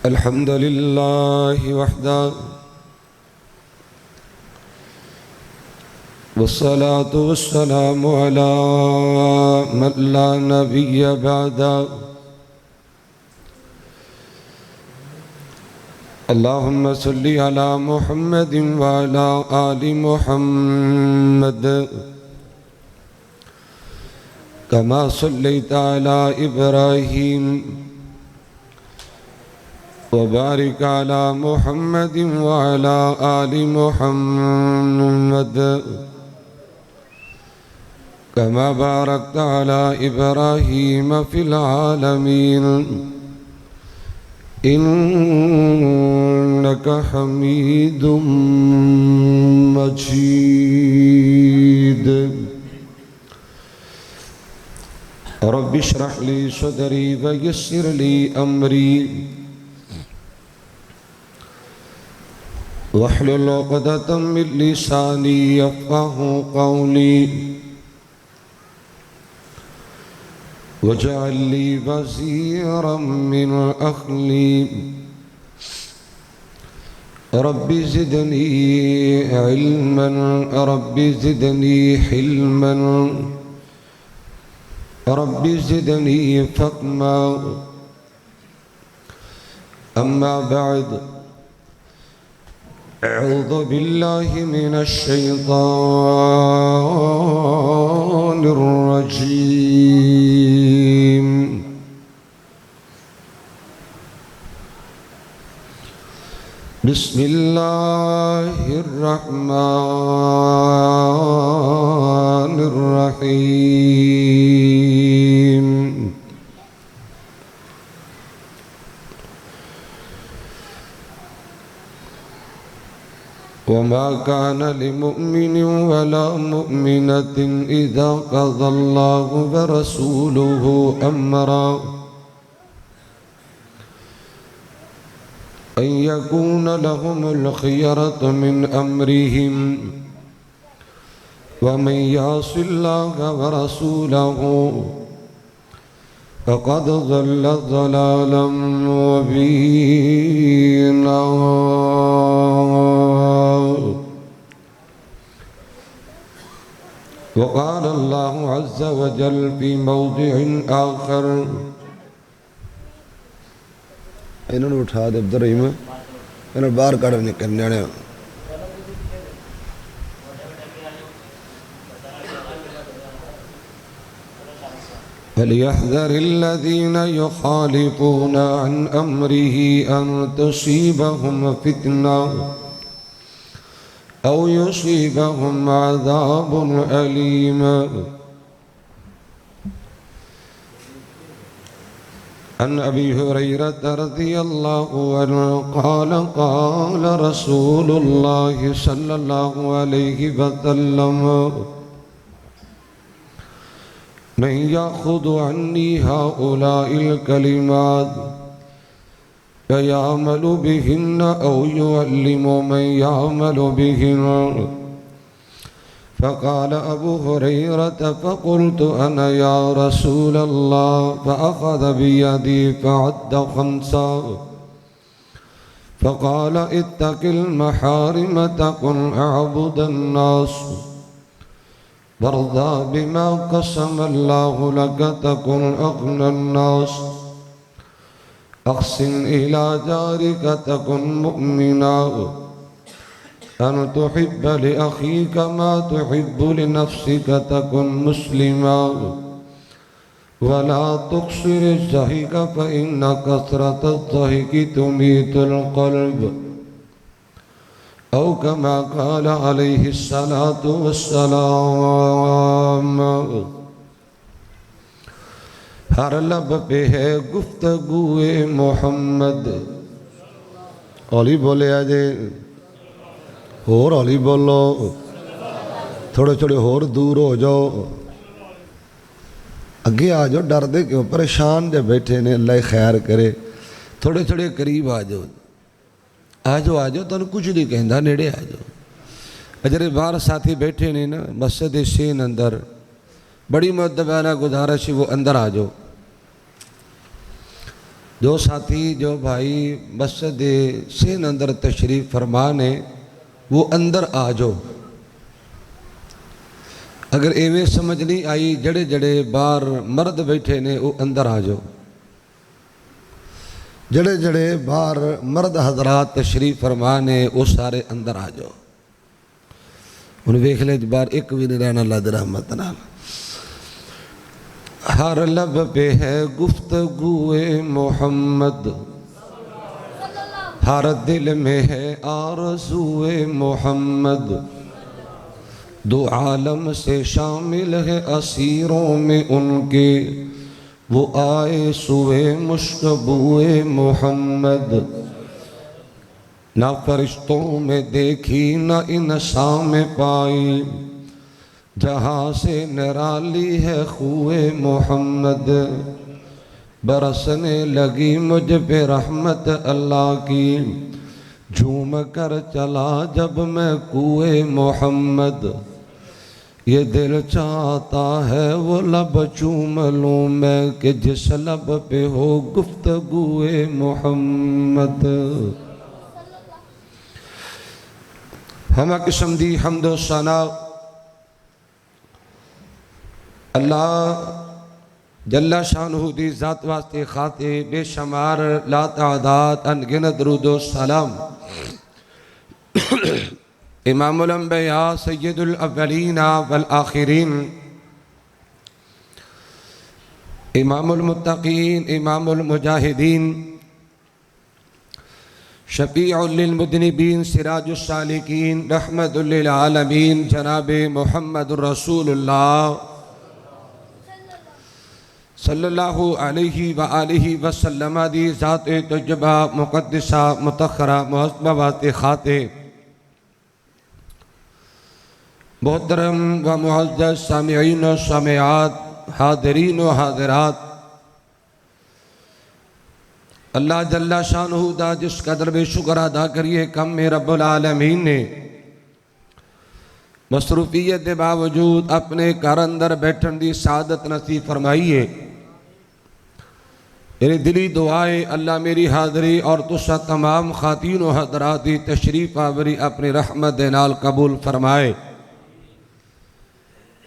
الحمد لله وحده والصلاة والسلام على من لا نبي بعده اللهم صل على محمد وعلى آل محمد كما صليت على إبراهيم وبارك على محمد وعلى آل محمد كما باركت على إبراهيم في العالمين إنك حميد مجيد. رب اشرح لي صدري ويسر لي أمري واحلل عقدة من لساني يفقهوا قولي واجعل لي وزيرا من أهلي رب زدني علما رب زدني حلما رب زدني فهما. أما بعد أعوذ بالله من الشيطان الرجيم. بسم الله الرحمن الرحيم. وما كان لمؤمن ولا مؤمنة إذا قضى الله ورسوله أمرا أن يكون لهم الخيرة من أمرهم ومن يعص الله ورسوله فقد ضل ضلالا مبينا. وقال الله عز وجل في موضع آخر انہوں نے اٹھا دے عبد الرحیم انہوں نے باہر کڑھ نکلنے آنے فليحذر الذين يخالفون عن أمره أن تصيبهم فتنة أو يصيبهم عذاب أليم. عن أبي هريرة رضي الله عنه قال قال رسول الله صلى الله عليه وسلم من يأخذ عني هؤلاء الكلمات فيعمل بهن أو يعلم من يعمل بهن. فقال أبو هريرة فقلت أنا يا رسول الله فأخذ بيدي فعد خمسا فقال اتق المحارم تكن أعبد الناس وارضى بما قسم الله لك تكن أغنى الناس أحسن إلى جارك تكن مؤمنا أن تحب لأخيك ما تحب لنفسك تكن مسلما ولا تقصر الضحك فإن كثرة الضحك تميت القلب أو كما قال عليه الصلاة والسلام. ہر لب پہ ہے گفتگوئے محمد. اولی بولے آجے اور اولی بولو تھوڑے تھوڑے اور دور ہو جاؤ اگے آ جاؤ ڈر دے کیوں پریشان جب بیٹھے نے اللہ خیر کرے تھوڑے تھوڑے قریب آ جاؤ تمہیں کچھ نہیں کہندا نیڑے آ جاؤ. اجرے باہر ساتھی بیٹھے نے نا مسجد شین اندر بڑی مدبانہ گزارش وہ اندر آ جاؤ. جو ساتھی جو بھائی مسجد سین اندر تشریف فرما نے وہ اندر آ جاؤ. اگر ایویں سمجھ نہیں آئی جڑے جڑے باہر مرد بیٹھے نے وہ اندر آ جاؤ. جڑے جڑے باہر مرد حضرات تشریف فرما نے وہ سارے اندر آ جاؤ. انہیں ویکھ لے باہر ایک بھی نہیں رہنا اللہ دی رحمت نال. ہر لب پہ ہے گفتگوئے محمد، ہر دل میں ہے آرزوئے محمد، دو عالم سے شامل ہے اسیروں میں ان کے، وہ آئے سوئے مشکبوئے محمد. نہ فرشتوں میں دیکھی نہ انسان میں پائی، جہاں سے نرالی ہے خوئے محمد. برسنے لگی مجھ پہ رحمت اللہ کی، جھوم کر چلا جب میں کوئے محمد. یہ دل چاہتا ہے وہ لب چوم لوں میں، کہ جس لب پہ ہو گفتگوئے محمد. ہمہ قسم دی حمد و ثنا اللہ جل شانہ دی ذات واسطے خاطے بے شمار لا تعداد انگنت درود و سلام امام الانبیاء سید الاولین والآخرین، امام المتقین، امام المجاہدین، شفیع للمذنبین، سراج السالکین، رحمت للعالمین، جناب محمد رسول اللہ صلی اللہ علیہ وآلہ وسلم دی ذات طیبہ مقدسہ مطہرہ معظمہ واسطے خاطے محترم و معزز سامعین و سامعات، حاضرین و حاضرات، اللہ جل شانہ دا جس قدر بے شکر ادا کریے کم میں رب العالمین نے مصروفیت دے باوجود اپنے گھر اندر بیٹھن دی سعادت نصیب فرمائیے. میری دلی دعائے اللہ میری حاضری اور تسا تمام خواتین و حضرات دی تشریف آوری اپنی رحمت دے نال قبول فرمائے.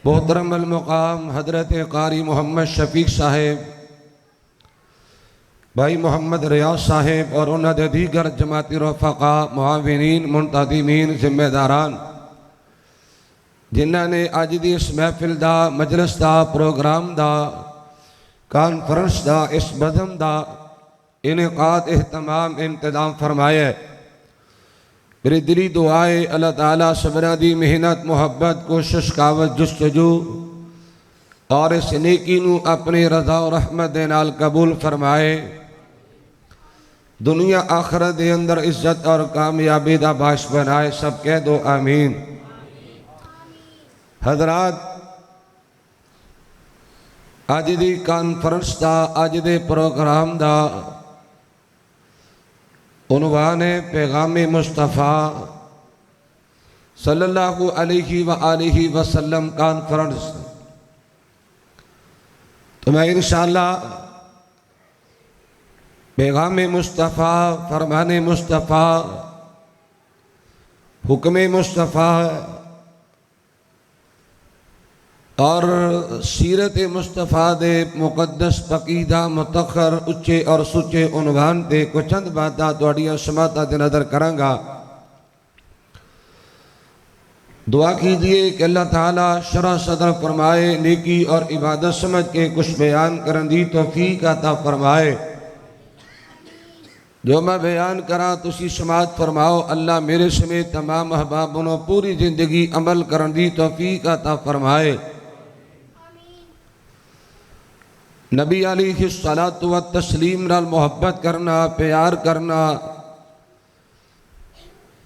محترم المقام حضرت قاری محمد شفیق صاحب، بھائی محمد ریاض صاحب اور انہاں دے دیگر جماعتی رفقاء، معاونین، منتظمین، ذمہ داران جنہاں نے آج دی اس محفل دا، مجلس دا، پروگرام دا، کانفرنس دا، اس بزم دا انعقاد اہتمام انتظام فرمایا. میری دلی دعائے اللہ تعالیٰ سبرہ دی محنت، محبت، کوشش، کاوش، جستجو اور اس نیکی نو اپنی رضا و رحمت دے نال قبول فرمائے. دنیا آخرت دے اندر عزت اور کامیابی دا باعث بنائے. سب کہہ دو آمین. حضرات، آج دی کانفرنس دا، آج دے پروگرام دا عنوان پیغام مصطفیٰ صلی اللہ علیہ وآلہ وسلم کانفرنس. تو میں انشاءاللہ پیغام مصطفیٰ، فرمان مصطفیٰ، حکم مصطفیٰ اور سیرت مصطفیٰ دے مقدس عقیدہ متخر اچھے اور سچے عنوان تے کو چند باتاں تواڈیاں سماعتاں تے نظر کراں گا. دعا کیجئے کہ اللہ تعالیٰ شرح صدر فرمائے، نیکی اور عبادت سمجھ کے کچھ بیان کرن دی توفیق عطا فرمائے. جو میں بیان کراں تسی سماعت فرماؤ. اللہ میرے سمیت تمام احبابوں نے پوری زندگی عمل کرن دی توفیق عطا فرمائے. نبی علیہ الصلاۃ والتسلیم نال محبت کرنا، پیار کرنا،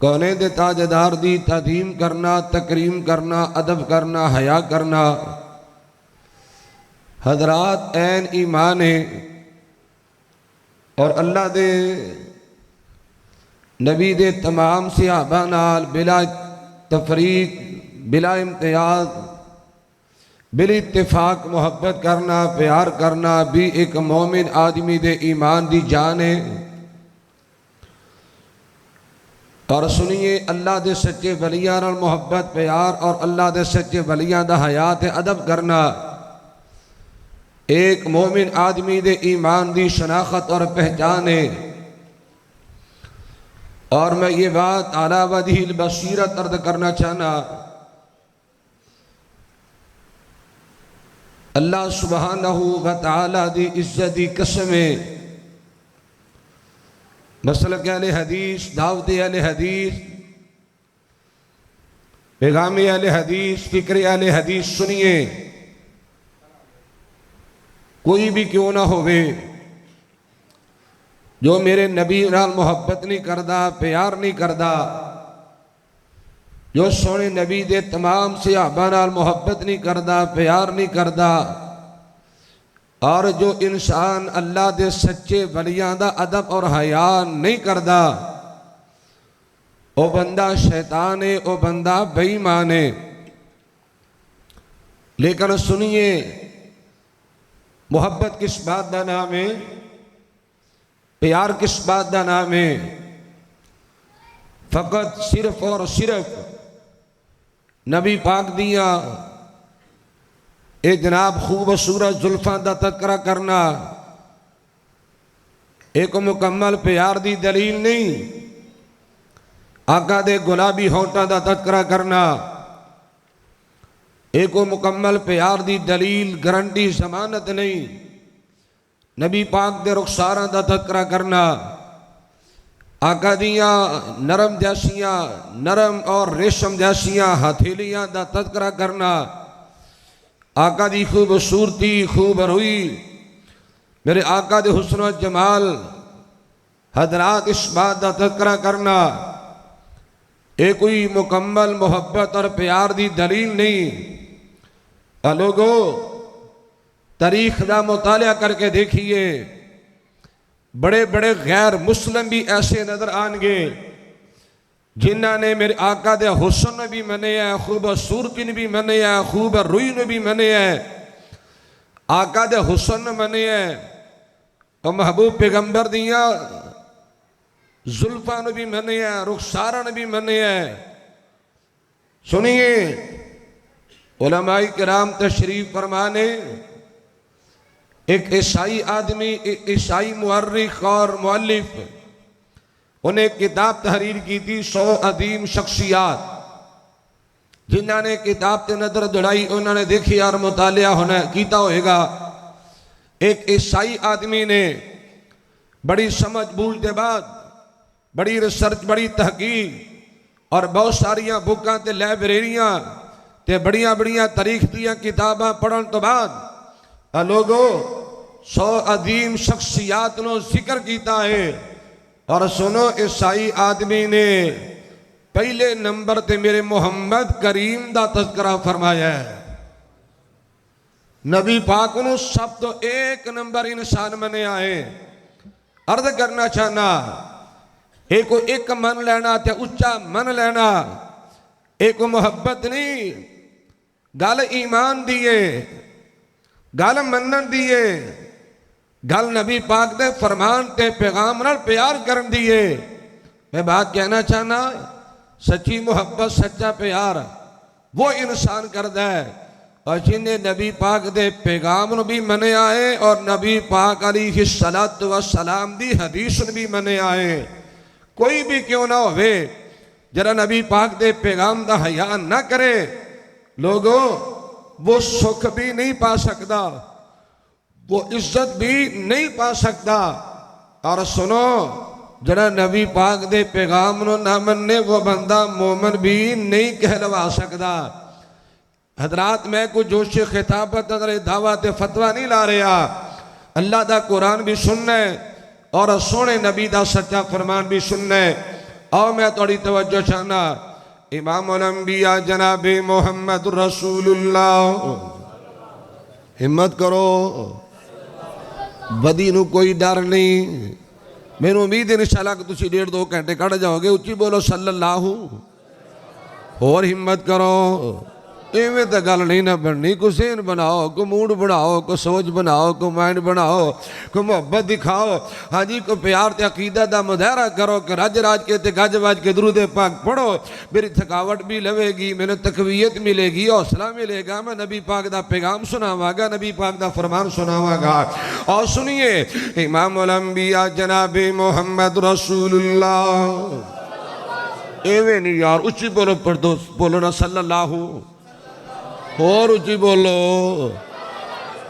کونے دے تاجدار دی تعظیم کرنا، تکریم کرنا، ادب کرنا، حیا کرنا، حضرات عین ایمان ہے. اور اللہ دے نبی دے تمام صحابہ نال بلا تفریق، بلا امتیاز بل اتفاق محبت کرنا پیار کرنا بھی ایک مومن آدمی دے ایمان دی جان ہے۔ اور سنیے اللہ دے سچے ولیاں نال محبت پیار اور اللہ دے سچے ولیاں دا حیات ادب کرنا ایک مومن آدمی دے ایمان دی شناخت اور پہچان ہے۔ اور میں یہ بات اعلیٰ وجہ البصیرت عرض کرنا چاہنا، اللہ سبحانہ و تعالی دی عزت دی قسمیں مسلک اہل حدیث، دعوت اہل حدیث، پیغام اہل حدیث، فکر اہل حدیث سنیے، کوئی بھی کیوں نہ ہوئے جو میرے نبی نال محبت نہیں کردا، پیار نہیں کردا، جو سونے نبی دے تمام صحابہ نال محبت نہیں کردا، پیار نہیں کردا، اور جو انسان اللہ دے سچے ولیاں دا ادب اور حیا نہیں کردا، او بندہ شیطان ہے، او بندہ بے ایمان ہے۔ لیکن سنیے، محبت کس بات دا نام ہے؟ پیار کس بات دا نام ہے؟ فقط صرف اور صرف نبی پاک دیا اے جناب خوبصورت زلفاں دا تذکرہ کرنا ایک مکمل پیار دی دلیل نہیں، آقا دے گلابی ہونٹاں دا تذکرہ کرنا ایک مکمل پیار دی دلیل گارنٹی ضمانت نہیں، نبی پاک دے رخساراں دا تذکرہ کرنا آقا دیاں نرم جیسیاں، نرم اور ریشم جیسیاں ہتھیلیاں دا تذکرہ کرنا، آقا دی خوبصورتی، خوب روئی، میرے آقا دے حسن و جمال، حضرات اس بات دا تذکرہ کرنا اے کوئی مکمل محبت اور پیار دی دلیل نہیں۔ لوگو تاریخ دا مطالعہ کر کے دیکھیے، بڑے بڑے غیر مسلم بھی ایسے نظر آنگے جنہاں نے میرے آقا دے حسن بھی منے ہیں، خوبصورتی بھی منے ہیں، خوب روئی بھی منے ہیں، آقا دے حسن منے ہیں، اور محبوب پیغمبر دیاں زلفان بھی منے ہیں، رخساران بھی منے ہیں۔ سنیے، علماء کرام تشریف فرمانے، ایک عیسائی آدمی، ایک عیسائی مورخ اور مؤلف، انہیں کتاب تحریر کی تھی 100 عظیم شخصیات، جنہاں نے کتاب تے نظر دڑائی انہوں نے دیکھی اور مطالعہ ہونا کیتا ہوئے گا۔ ایک عیسائی آدمی نے بڑی سمجھ بوجھ دے بعد، بڑی ریسرچ، بڑی تحقیق اور بہت ساریاں بکاں تے لائبریریاں تے بڑیاں بڑیاں تاریخ دیاں کتاباں پڑھن تو بعد لوگوں 100 عظیم شخصیات نو ذکر کیتا ہے، اور سنو عیسائی آدمی نے پہلے نمبر تے میرے محمد کریم دا تذکرہ فرمایا ہے۔ نبی پاک نو سب تو ایک نمبر انسان منے آئے۔ عرض کرنا چاہنا، ایک من لینا تے اچھا من لینا، ایک محبت نہیں، گل ایمان دیئے، گل منن دیئے، گل نبی پاک دے فرمان تے پیغام نال پیار کرن دیئے۔ میں بات کہنا چاہنا، سچی محبت، سچا پیار وہ انسان کردہ ہے اور جنہیں نبی پاک دے پیغام نو بھی منے آئے اور نبی پاک علیہ السلام دی حدیث بھی منے آئے۔ کوئی بھی کیوں نہ ہوئے جرا نبی پاک دے پیغام دا حیا نہ کرے، لوگوں وہ سکھ بھی نہیں پا سکتا، وہ عزت بھی نہیں پا سکتا۔ اور سنو، جڑا نبی پاک دے پیغام نو نہ مننے وہ بندہ مومن بھی نہیں کہلوا سکتا۔ حضرات، میں کو جوش خطابت نظر دعوت فتوہ نہیں لا رہا، اللہ دا قرآن بھی سننا ہے اور سونے نبی دا سچا فرمان بھی سننا ہے۔ اور میں توڑی توجہ چاہنا، امام الانبیاء جناب محمد رسول اللہ، ہمت کرو، بدی نو کوئی ڈر نہیں۔ میں نے امید ہے انشاءاللہ کہ تسی 1.5-2 گھنٹے کڑ جاؤ گے۔ اچھی بولو صلی اللہ، اور ہمت کرو۔ ایویں تو گل نہیں نہ بننی، کو ذہن بناؤ، کو موڈ بناؤ، کو سوچ بناؤ، کو مائنڈ بناؤ، کو محبت دکھاؤ، ہاں جی کو پیار تے عقیدہ دا مظاہرہ کرو کہ رج راج کے تے گج واج کے درود پاک پڑھو، میری تھکاوٹ بھی لوے گی، میں نے تقویت ملے گی، حوصلہ ملے گا، میں نبی پاک دا پیغام سناواں گا، نبی پاک دا فرمان سناواں گا۔ اور سنیے امام الانبیاء جناب محمد رسول اللہ، ایویں نہیں یار، اچھی بولو پڑھ دو، بولو نا صلی اللہ، اور اچھی بولو،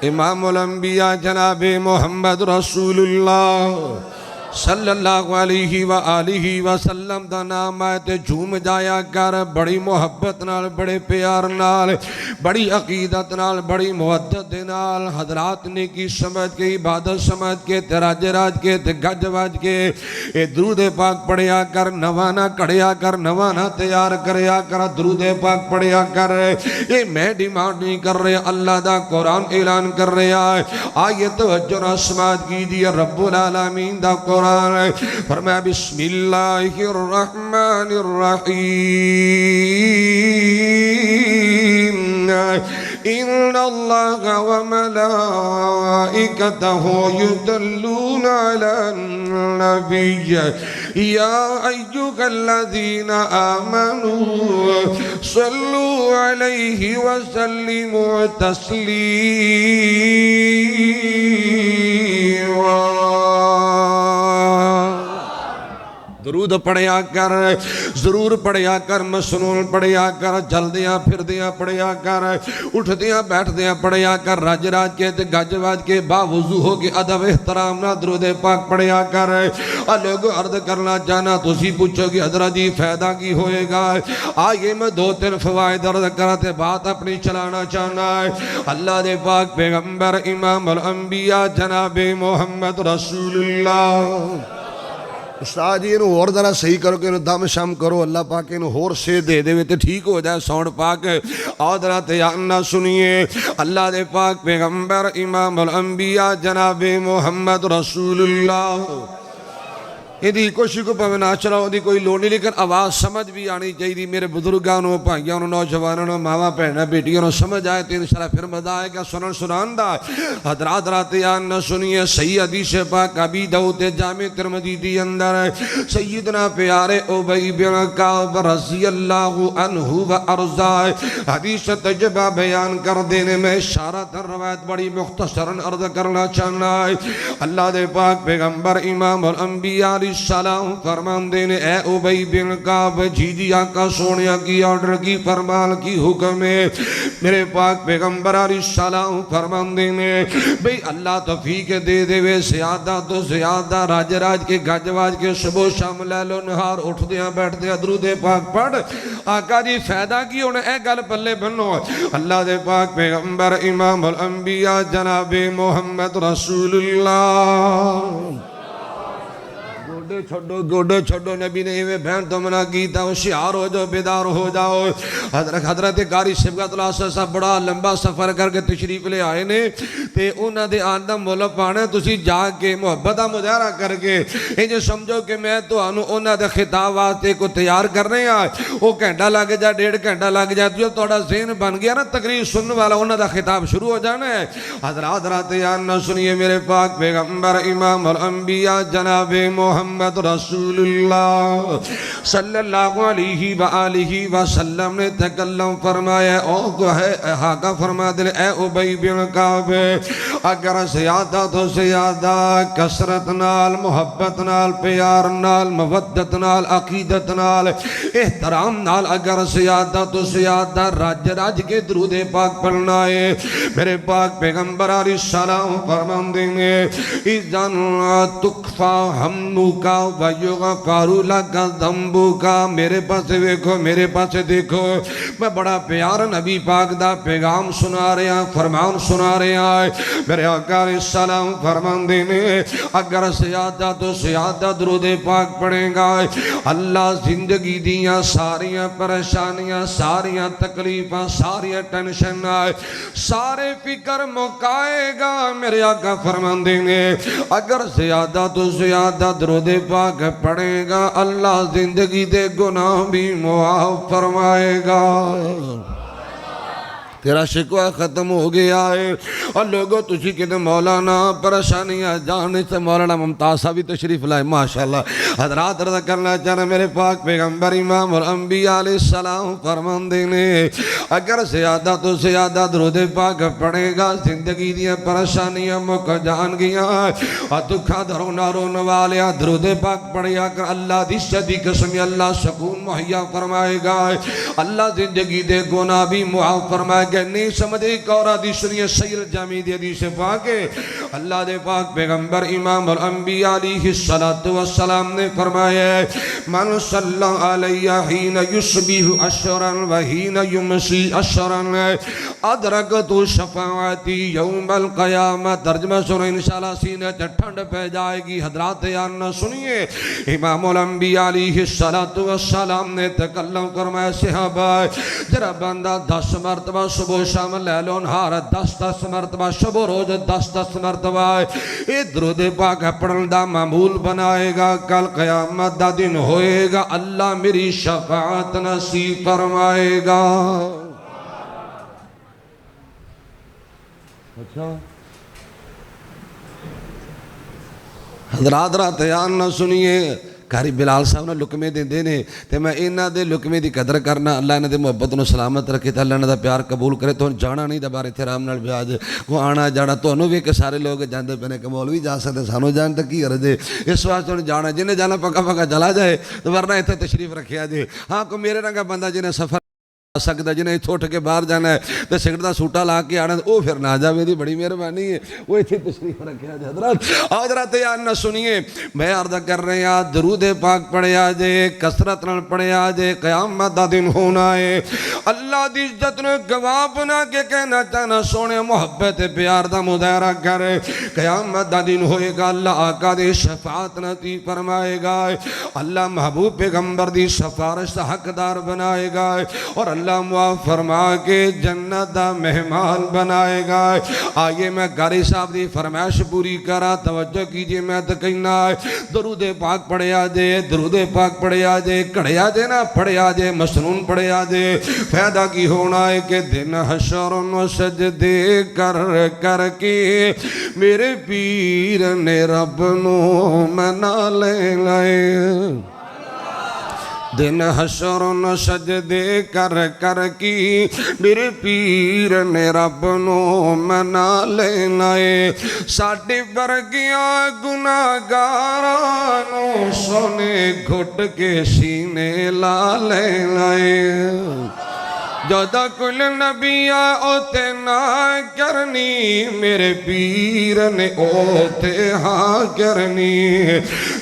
امام الانبیاء جناب محمد رسول اللہ صلی اللہ علیہ وآلہ وسلم دا نام آئے تے جھوم جایا کر، بڑی محبت نال، بڑے پیار نال، بڑی عقیدت نال، بڑی محدت نال، حضرات نے کی سمجھ کے، عبادت سمجھ کے، تے راج راج کے، تے گج واج کے، اے درود پاک پڑھیا کر، نوانا کڑیا کر، نوانا تیار کریا کر، درود پاک پڑھیا کر۔ یہ میں ڈیمانڈ نہیں کر رہے، اللہ دا قرآن اعلان کر رہا ہے، آئیے توجہ نہ سماعت کیجئے، رب العالمین دا قرآن فرمایا بسم اللہ الرحمن الرحیم ان اللہ وملائکتہ یصلون علی النبی یا ایھا الذین آمنوا صلوا علیہ وسلموا تسلیما۔ درود پڑھیا کر، ضرور پڑھیا کر، مسنون پڑھیا کر، جلدیاں پھردیاں پڑھیا کر، اٹھدیاں بیٹھدیاں پڑھیا کر، راج راج کے تے گج واج کے، باوضو ہو کے ادب احترام نہ درود پاک پڑھیا کر۔ لوگ عرض کرنا چاہنا، تسی پوچھو گی حضرت جی فائدہ کی ہوئے گا؟ آئیے میں دو تین فوائد عرض کرتے بات اپنی چلانا چاہنا ہے۔ اللہ دے پاک پیغمبر امام الانبیاء جناب محمد رسول اللہ، استاد جی انہوں اور ذرا صحیح کرو کہ انہوں دم شم کرو، اللہ پاک انہوں اور سے دے دے تے ٹھیک ہو جائے ساؤنڈ پاک۔ اور ذرا تیانہ سنیے، اللہ دے پاک پیغمبر امام الانبیاء جناب محمد رسول اللہ، یہ دی کوشش کو پہ نہ چلاؤ دی کوئی لوڑ نہیں، لیکن آواز سمجھ بھی آنی چاہیے، میرے بزرگانوں، بھائیوں، نوجوانوں، ماما بہنوں، بیٹیوں سمجھ آئے تو انشاءاللہ پھر مزہ آئے گا سنان دا۔ حضرات راتیان نہ سنیے، صحیح حدیث پاک ابی داؤد جامع ترمذی دی اندر سیدنا پیارے ابی بن کعب رضی اللہ عنہ و ارضائے حدیث تجربہ بیان کر دینے میں اشارہ تر روایت بڑی مختصراً عرض کرنا چاہنا ہے۔ اللہ دے پاک پیغمبر امام الانبیاء علیہ السلام فرمان دینے، اے ابی بن کعب جی جی آقا سونیا کی آرڈر کی فرمان کی حکم ہے، میرے پاک پیغمبر علیہ السلام فرمان دینے بھئی اللہ توفیق دے دے وے زیادہ تو زیادہ راج راج کے گج واج کے صبح شام لیلو نہار اٹھ دیاں بیٹھ دیاں درود پاک پڑھ، آقا جی فائدہ کی ہونے اے گل پلے بنو۔ اللہ دے پاک پیغمبر امام الانبیاء جناب محمد رسول اللہ، گوڑے چھوڑو نبی نے ایویں بہن تو منع کیتا، ہوشیار ہو جاؤ، بیدار ہو جاؤ۔ حضرت قاری صبغت اللہ صاحب بڑا لمبا سفر کر کے تشریف لے آئے نے تے انہاں دے آندہ مول پانے تسی جا کے محبت دا مظاہرہ کر کے انجھے سمجھو کہ میں تو آنو انہاں دے خطاب واسطے کو تیار کر رہے ہیں، وہ گھنٹہ لگ جا، 1.5 گھنٹہ لگ جا، جو تھوڑا ذہن بن گیا نا تقریر سننے والا انہاں دا خطاب شروع ہو جانا ہے۔ حضرات یان نہ سنیے، میرے پاک پیغمبر امام الانبیاء جناب محمد رسول اللہ صلی اللہ علیہ وآلہ وسلم نے تکلم فرمایا، او کو ہے حاقہ فرما دل، اے ابی بن کعب اگر زیادہ تو زیادہ کثرت نال، محبت نال، پیار نال، مودت نال، عقیدت نال، احترام نال اگر زیادہ تو زیادہ راج راج کے درود پاک پڑھنا ہے، میرے پاک پیغمبر علیہ السلام فرمان دیں گے اذن تکفا ہمو کا ویغفر لک ذنبو کا۔ میرے پاس دیکھو، میرے پاس دیکھو، میں بڑا پیار نبی پاک دا پیغام سنا رہے ہیں، فرمان سنا رہے ہیں، میرے آقا علیہ السلام فرمان دینے اگر زیادہ تو زیادہ درود پاک پڑھیں گا اللہ زندگی دیاں ساریاں پریشانیاں، ساریاں تکلیفاں، ساریاں ٹینشن سارے فکر مکائے گا۔ میرے آقا فرمان دینے اگر زیادہ تو زیادہ درود پاک پڑھے گا اللہ زندگی دے گناہ بھی معاف فرمائے گا۔ تیرا شکوہ ختم ہو گیا ہے۔ اور لوگوں تجھی کہتے مولانا پریشانیاں جانے سے مولانا ممتاز صاحب بھی تشریف لائے ماشاءاللہ۔ حضرات رضا کرنا چاہنا میرے پاک پیغمبر امام الانبیاء علیہ السلام فرماندے نے اگر زیادہ تو زیادہ درود پاک پڑھے گا زندگی دیا پریشانیاں مک جان گیا۔ اور دکھا درونا رون والیا درود پاک پڑھیا کر اللہ دی شدی قسمی اللہ سکون مہیا فرمائے گا، اللہ زندگی دے گناہ بھی معاف فرمائے گا۔ نہیں سمجھے کورا دی سنیہ سید الجامی دی حدیث پاک ہے، اللہ دے پاک پیغمبر امام الانبیاء علیہ السلام نے فرمایا ہے من صلی علیہ حین یصبح عشرا وحین یمسی عشرا ادرکت شفاعتی یوم القیامہ۔ ترجمہ سنو انشاءاللہ سینے ٹھنڈ پہ جائے گی۔ حضرات یارنا سنیے امام الانبیاء علیہ السلام نے تکلم فرمایا صحابہ جرا بندہ 10 مرتبہ صبح شام لیل و نہار 10 مرتبہ شب و روز 10 مرتبہ اے درود پاک پڑھن دا معمول بنائے گا، کل قیامت دا دن ہوئے گا اللہ میری شفاعت نصیب فرمائے گا۔ اچھا حضرات رات یان نہ سنیے کاری بلال صاحب نے لکمے دیں دینے تے میں انہاں دے لکمے دی قدر کرنا، اللہ انہاں دے محبت نو سلامت رکھے تے اللہ انہاں دا پیار قبول کرے۔ تو جانا نہیں دا بارے تھے رام نال بیاج کو آنا جانا تو انہوں بھی کہ سارے لوگ جاندے پہنے کہ مولوی جا سکتے سانو جان تک کی عرض ہے اس واسطے انہوں جانا جنہیں جانا پکا پکا چلا جائے تو ورنہ اتھے تشریف رکھیا جائے۔ ہاں کو میرے رنگا بندہ جنہیں سفر سکتا جنہیں چھوٹ کے باہر جانا ہے تو سکڑ دا سوٹا لا کے آنا وہ پھر نہ جاوے دی بڑی مہربانی ہے وہ اتھی تشریف رکھیا جائے۔ حضرات حضرات یاد نہ سنیے میں عرض کر رہے ہیں درود پاک پڑھے آجے کثرت نال پڑھے آجے قیامت دا دن ہونا ہے۔ اللہ دی عزت نے گواہ بنا کے کہنا چاہنا سونے محبت پیار دا مظاہرہ کرے، قیامت دا دن ہوئے گا اللہ آقا دے شفاعت نصیب فرمائے گا، اللہ محبوب پیغمبر دی سفارش حقدار بنائے گا اور اللہ معاف فرما کے جنت دا مہمان بنائے گا۔ آئیے میں قاری صاحب دی فرمائش پوری کرا توجہ کیجئے میں تو کہنا ہے درود پاک پڑھے آجے درود پاک پڑھے آجے کڑھے آجے نا پڑھے آجے مسنون پڑھے آجے فیدہ کی ہونا ہے کہ دن حشر و سجدے کر کر کے میرے پیر نے رب نو منا لے لائے، دن حشر و سجدے کر کر کی میرے پیر نے رب نو منا لے لائے، ساڑھے برگیاں گناہگارانو سونے گھٹ کے سینے لا لے لائے، جدہ کل نبی اوتے نہ کرنی میرے پیر نے اوتے ہاں کرنی،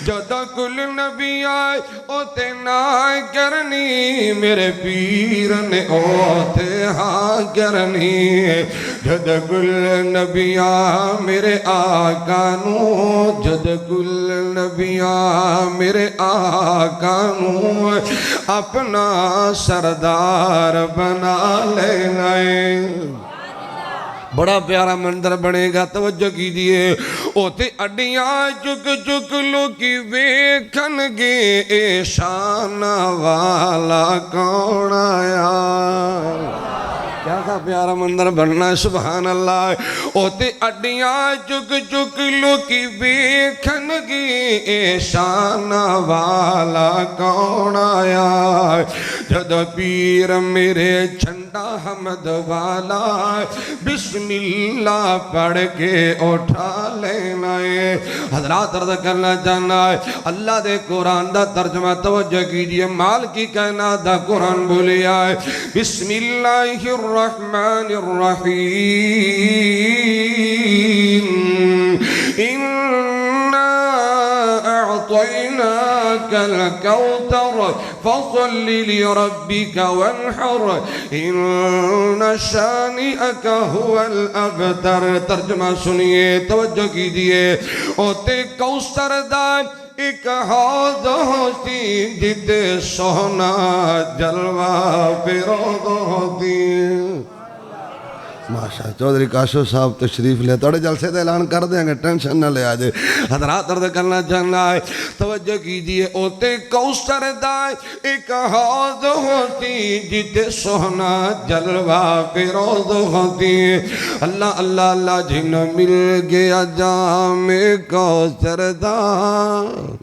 جدہ کل نبی اوتے نہ کرنی میرے پیر نے اوتے ہاں کرنی، جدہ کل نبی میرے آقا نو، جدہ کل نبی میرے آقا نو اپنا سردار بنا لے لائے۔ بڑا پیارا منظر بنے گا توجہ کیجئے اوتے اڈیاں چک چک لوکی ویکھن گے اے شان والا کون آیا، کیا تھا پیارا منظر بننا ہے سبحان اللہ۔ اوتے اڈیاں چک چک لوکی ویکھن گے اے شان والا کون آیا، جد پیر میرے جھنڈا حمد والا بسم اللہ پڑھ کے اٹھا لینا ہے۔ حضرات عرض کرنا چاہنا ہے اللہ دے قرآن دا ترجمہ توجہ کیجئے، مال کی کائنات دا قرآن بولیا ہے بسم اللہ الرحمن الرحیم اِنَّا أعطيناك الكوثر فصل لربك وانحر إن شانئك هو الأبتر۔ ترجمہ سنیے توجہ کیجئے اوتے کوثر دا ایک حوض ہوتی جد سونا جلوہ پیرود ہوتی، ماشاء چودھری کاشو صاحب تشریف لے توڑے جلسے دے اعلان کر دیں گے ٹینشن نہ لے آجے حضرات عرض کرنا چاہنا ہے توجہ کیجئے اوتے کوثر دائے ایک حوض ہوتی جتے سونا جلوہ فیروز ہوتی اللہ اللہ اللہ جن مل گیا جام کوثر دائے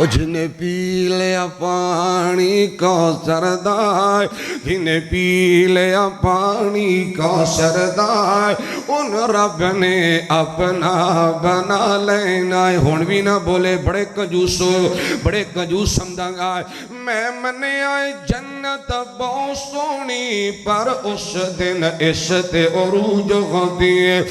جنہیں پی لیا پانی کوثر دائے جنہیں پی لیا پانی کوثر دائے ان رب نے اپنا بنا لینا ہے ہون بھی نہ بولے بڑے کنجوس سمدھاں گائے میں منے آئے جنت بہت سونی پر اس دن اس تے عروج ہوتی ہے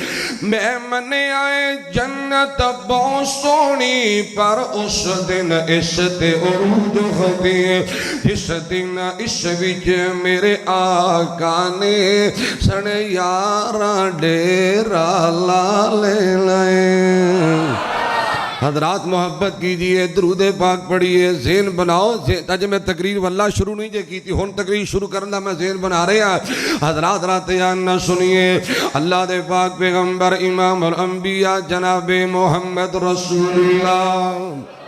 میں منے آئے جنت بہت سونی پر اس دن اس تے عروج ہوتی ہے جس دن اس وچ میرے آقا نے سنے یاراں ڈیرا لا لے لائے حضرات محبت کیجئے درود پاک پڑھئے ذہن بناؤ تاجہ میں تقریر واللہ شروع نہیں جے کی تھی ہون تقریر شروع کرنا میں ذہن بنا رہے ہیں حضرات رات جاننا سنیے اللہ دے پاک پیغمبر امام الانبیاء جناب محمد رسول اللہ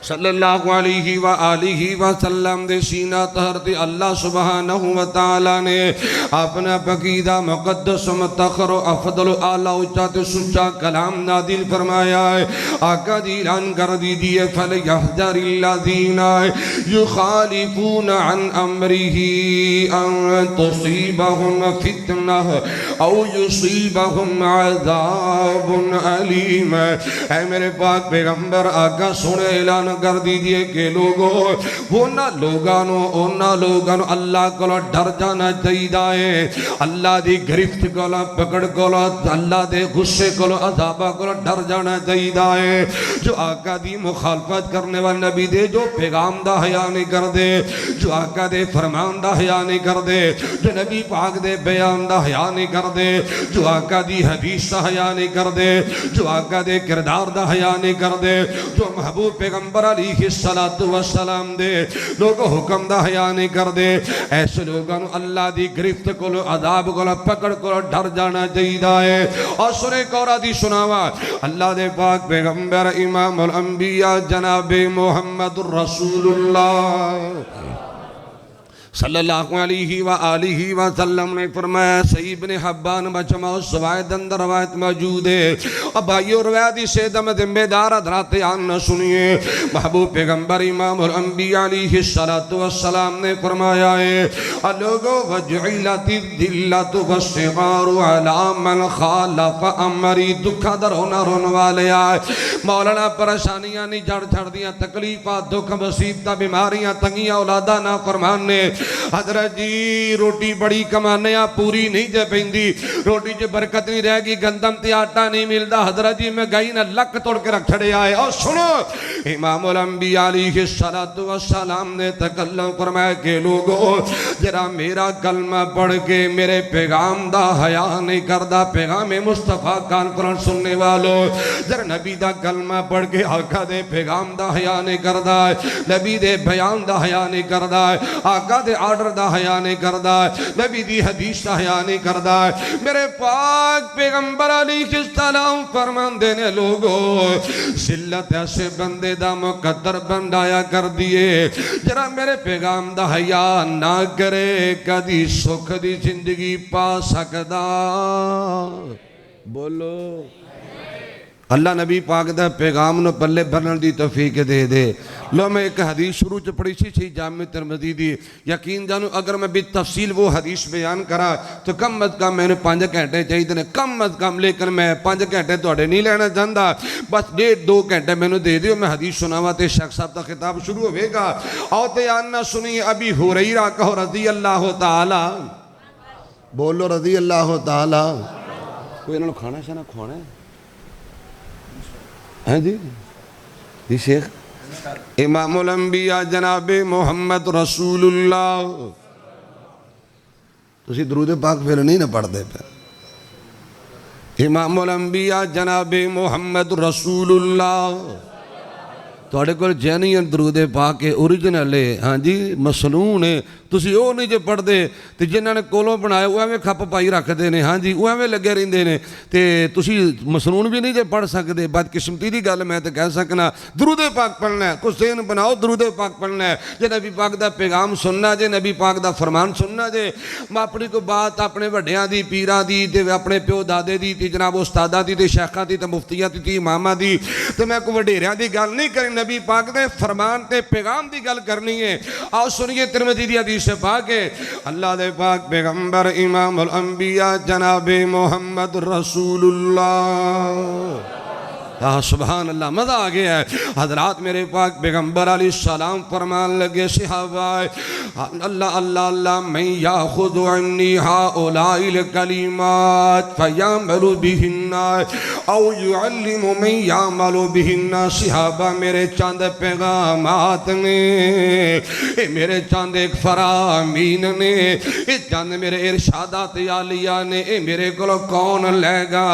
صلی اللہ علیہ وآلہ وسلم دے سینہ تہرتی اللہ سبحانہ وتعالی نے اپنا پقیدہ مقدس متخر و افضل و اعلیٰ اچھات سچا کلام نادل فرمایا ہے آقا جی اعلان کر دیجئے فَلْيَحْذَرِ الَّذِينَ يُخَالِفُونَ عَنْ أَمْرِهِ أَن تُصِيبَهُمْ فِتْنَةٌ أَوْ يُصِيبَهُمْ عَذَابٌ أَلِيمٌ اے میرے پاک پیغمبر آقا سنے اعلان کر دیجئے کہ لوگوں وہ نہ لوگانو اللہ کو ڈر جانا چاہیے اللہ دی گرفت کو پکڑ کو اللہ دے غصے کو عذابہ کو ڈر جانا چاہیے جو آقا دی مخالفت کرنے والے نبی دے جو پیغام دا حیا نہیں کر دے جو آقا دے فرمان دا حیا نہیں کر دے جو نبی پاک دے بیان دا حیا نہیں کر دے جو آقا دی حدیث دا حیا نہیں کر دے جو آقا دے کردار دا حیا نہیں کر دے جو محبوب پیغمبر علیہ السلام دے لوگوں حکم دا حیا نہیں کر دے ایسے لوگوں اللہ دی گرفت کو عذاب کو پکڑ کو ڈر جانا چاہیے اور سنے کورا دی سناوا اللہ دے پاک پیغمبر امام الانبیاء جناب محمد رسول اللہ صلی اللہ علیہ وآلہ وسلم نے فرمایا صحیح ابن حبان مجمع الزوائد اندر روایت موجود ہے اب بھائیو روایتی سے دم ذمہ دار حضرات آن سنیے محبوب پیغمبر امام الانبیاء علیہ السلام نے فرمایا ہے لوگو وجعلت الذلت والصغار علی من خالف امری دکھا در ہونا رون والے آئے مولانا پریشانیاں نہیں جڑ چھڑ دیاں تکلیفات دکھ مصیبتہ بیماریاں تنگیاں اولادہ نا فرمان نے حضرت جی روٹی بڑی کمانیاں پوری نہیں جے پیندی روٹی جو برکت نہیں رہ گی گندم تے آٹا نہیں ملدا حضرت جی میں گئی نہ لک توڑ کے رکھ چھڑے آئے اور سنو امام الانبیاء علیہ السلام نے تکلم فرمایا کہ لوگوں جرا میرا کلمہ پڑھ کے میرے پیغام دا حیا نہیں کردہ پیغام مصطفیٰ کانفرنس سننے والوں جرا نبی دا کلمہ پڑھ کے آقا دے پیغام دا حیا نہیں کردہ نبی دے بیان دا حیا نہیں کردہ آقا دے آرڈر دا حیا نہیں کردہ نبی دی حدیث دا حیا نہیں کردہ میرے پاک پیغمبر علیہ السلام فرمان دینے لوگوں ذلت ایسے بندے دا مقدر بندایا کر دیے جرا میرے پیغام دا حیا نہ کرے کدی سکھ دی زندگی پا سکدا بولو اللہ نبی پاک دا پیغام نو پلے بھرن دی توفیق دے دے لو میں ایک حدیث شروع چ پڑھی سی جامع ترمذی دی یقین جانو اگر میں بھی تفصیل وہ حدیث بیان کرا تو کم از کم میں نے 5 گھنٹے چاہیے تھے کم از کم لیکن میں 5 گھنٹے توڑے نہیں لینا چاہتا بس 1.5-2 گھنٹے میں نے دے دیو میں حدیث سناوا تے شیخ صاحب تا خطاب شروع ہوئے گا آؤ تے آننا سنی ابی ہریرہ کہو رضی اللہ تعالی بولو رضی اللہ تعالی کوئی انہوں کھانا شانا کھوانا ہے ہیں جی شیخ امام الانبیاء جناب محمد رسول اللہ تسی درود پاک پھر نہیں نہ پڑھ دے پہ امام الانبیاء جناب محمد رسول اللہ ਤੁਹਾਡੇ ਕੋਲ ਜੈਨੂਇਨ ਦਰੂਦ ਪਾਕ ਹੈ, ਓਰੀਜਨਲ ਹੈ, ਹਾਂਜੀ ਮਸਨੂਨ ਹੈ, ਤੁਸੀਂ ਉਹ ਨਹੀਂ ਜੇ ਪੜ੍ਹਦੇ ਤੇ ਜਿਨ੍ਹਾਂ ਨੇ ਕੋਲੋਂ ਬਣਾਇਆ ਉਹ ਐਵੇਂ ਖੱਪ ਪਾਈ ਰੱਖਦੇ ਨੇ, ਹਾਂਜੀ ਉਹ ਐਵੇਂ ਲੱਗੇ ਰਹਿੰਦੇ ਨੇ, ਤੇ ਤੁਸੀਂ ਮਸਨੂਨ ਵੀ ਨਹੀਂ ਜੇ ਪੜ੍ਹ ਸਕਦੇ। ਬਦਕਿਸਮਤੀ ਦੀ ਗੱਲ ਮੈਂ ਤਾਂ ਕਹਿ ਸਕਣਾ, ਦਰੂਦ ਪਾਕ ਪੜ੍ਹਨਾ ਹੈ, ਹੁਸੈਨ ਬਣਾਓ, ਦਰੂਦ ਪਾਕ ਪੜ੍ਹਨਾ ਹੈ, ਜੇ ਨਬੀ ਪਾਕ ਦਾ ਪੈਗਾਮ ਸੁਣਨਾ ਜੇ, ਨਬੀ ਪਾਕ ਦਾ ਫਰਮਾਨ ਸੁਣਨਾ ਜੇ। ਮੈਂ ਆਪਣੀ ਕੋਈ ਬਾਤ ਆਪਣੇ ਵੱਡਿਆਂ ਦੀ, ਪੀਰਾਂ ਦੀ ਤੇ ਆਪਣੇ ਪਿਓ ਦਾਦੇ ਦੀ ਤੇ ਜਨਾਬ ਉਸਤਾਦਾਂ ਦੀ ਤੇ ਸ਼ੇਖਾਂ ਦੀ ਤੇ ਮੁਫਤੀਆਂ ਦੀ ਤੇ ਇਮਾਮਾਂ ਦੀ ਤੇ ਮੈਂ ਕੋਈ ਵਡੇਰਿਆਂ ਦੀ ਗੱਲ ਨਹੀਂ ਕਰਨੀ, نبی پاک دے فرمان تے پیغام دی گل کرنی ہے۔ آؤ سنیے ترمذی دی حدیث پاک ہے، اللہ دے پاک پیغمبر امام الانبیاء جناب محمد رسول اللہ، سبحان اللہ، مزہ آ گیا ہے حضرات۔ میرے پاک پیغمبر علیہ السلام فرمان لگے صحابہ، اللہ اللہ اللہ من یاخذ عنی ہؤلاء الکلمات فیعمل بہن او یعلم من یعمل بہن۔ صحابہ میرے چند پیغامات نے، میرے چند ایک فرامین نے، چند میرے ارشادات عالیہ نے، میرے کو کون لے گا؟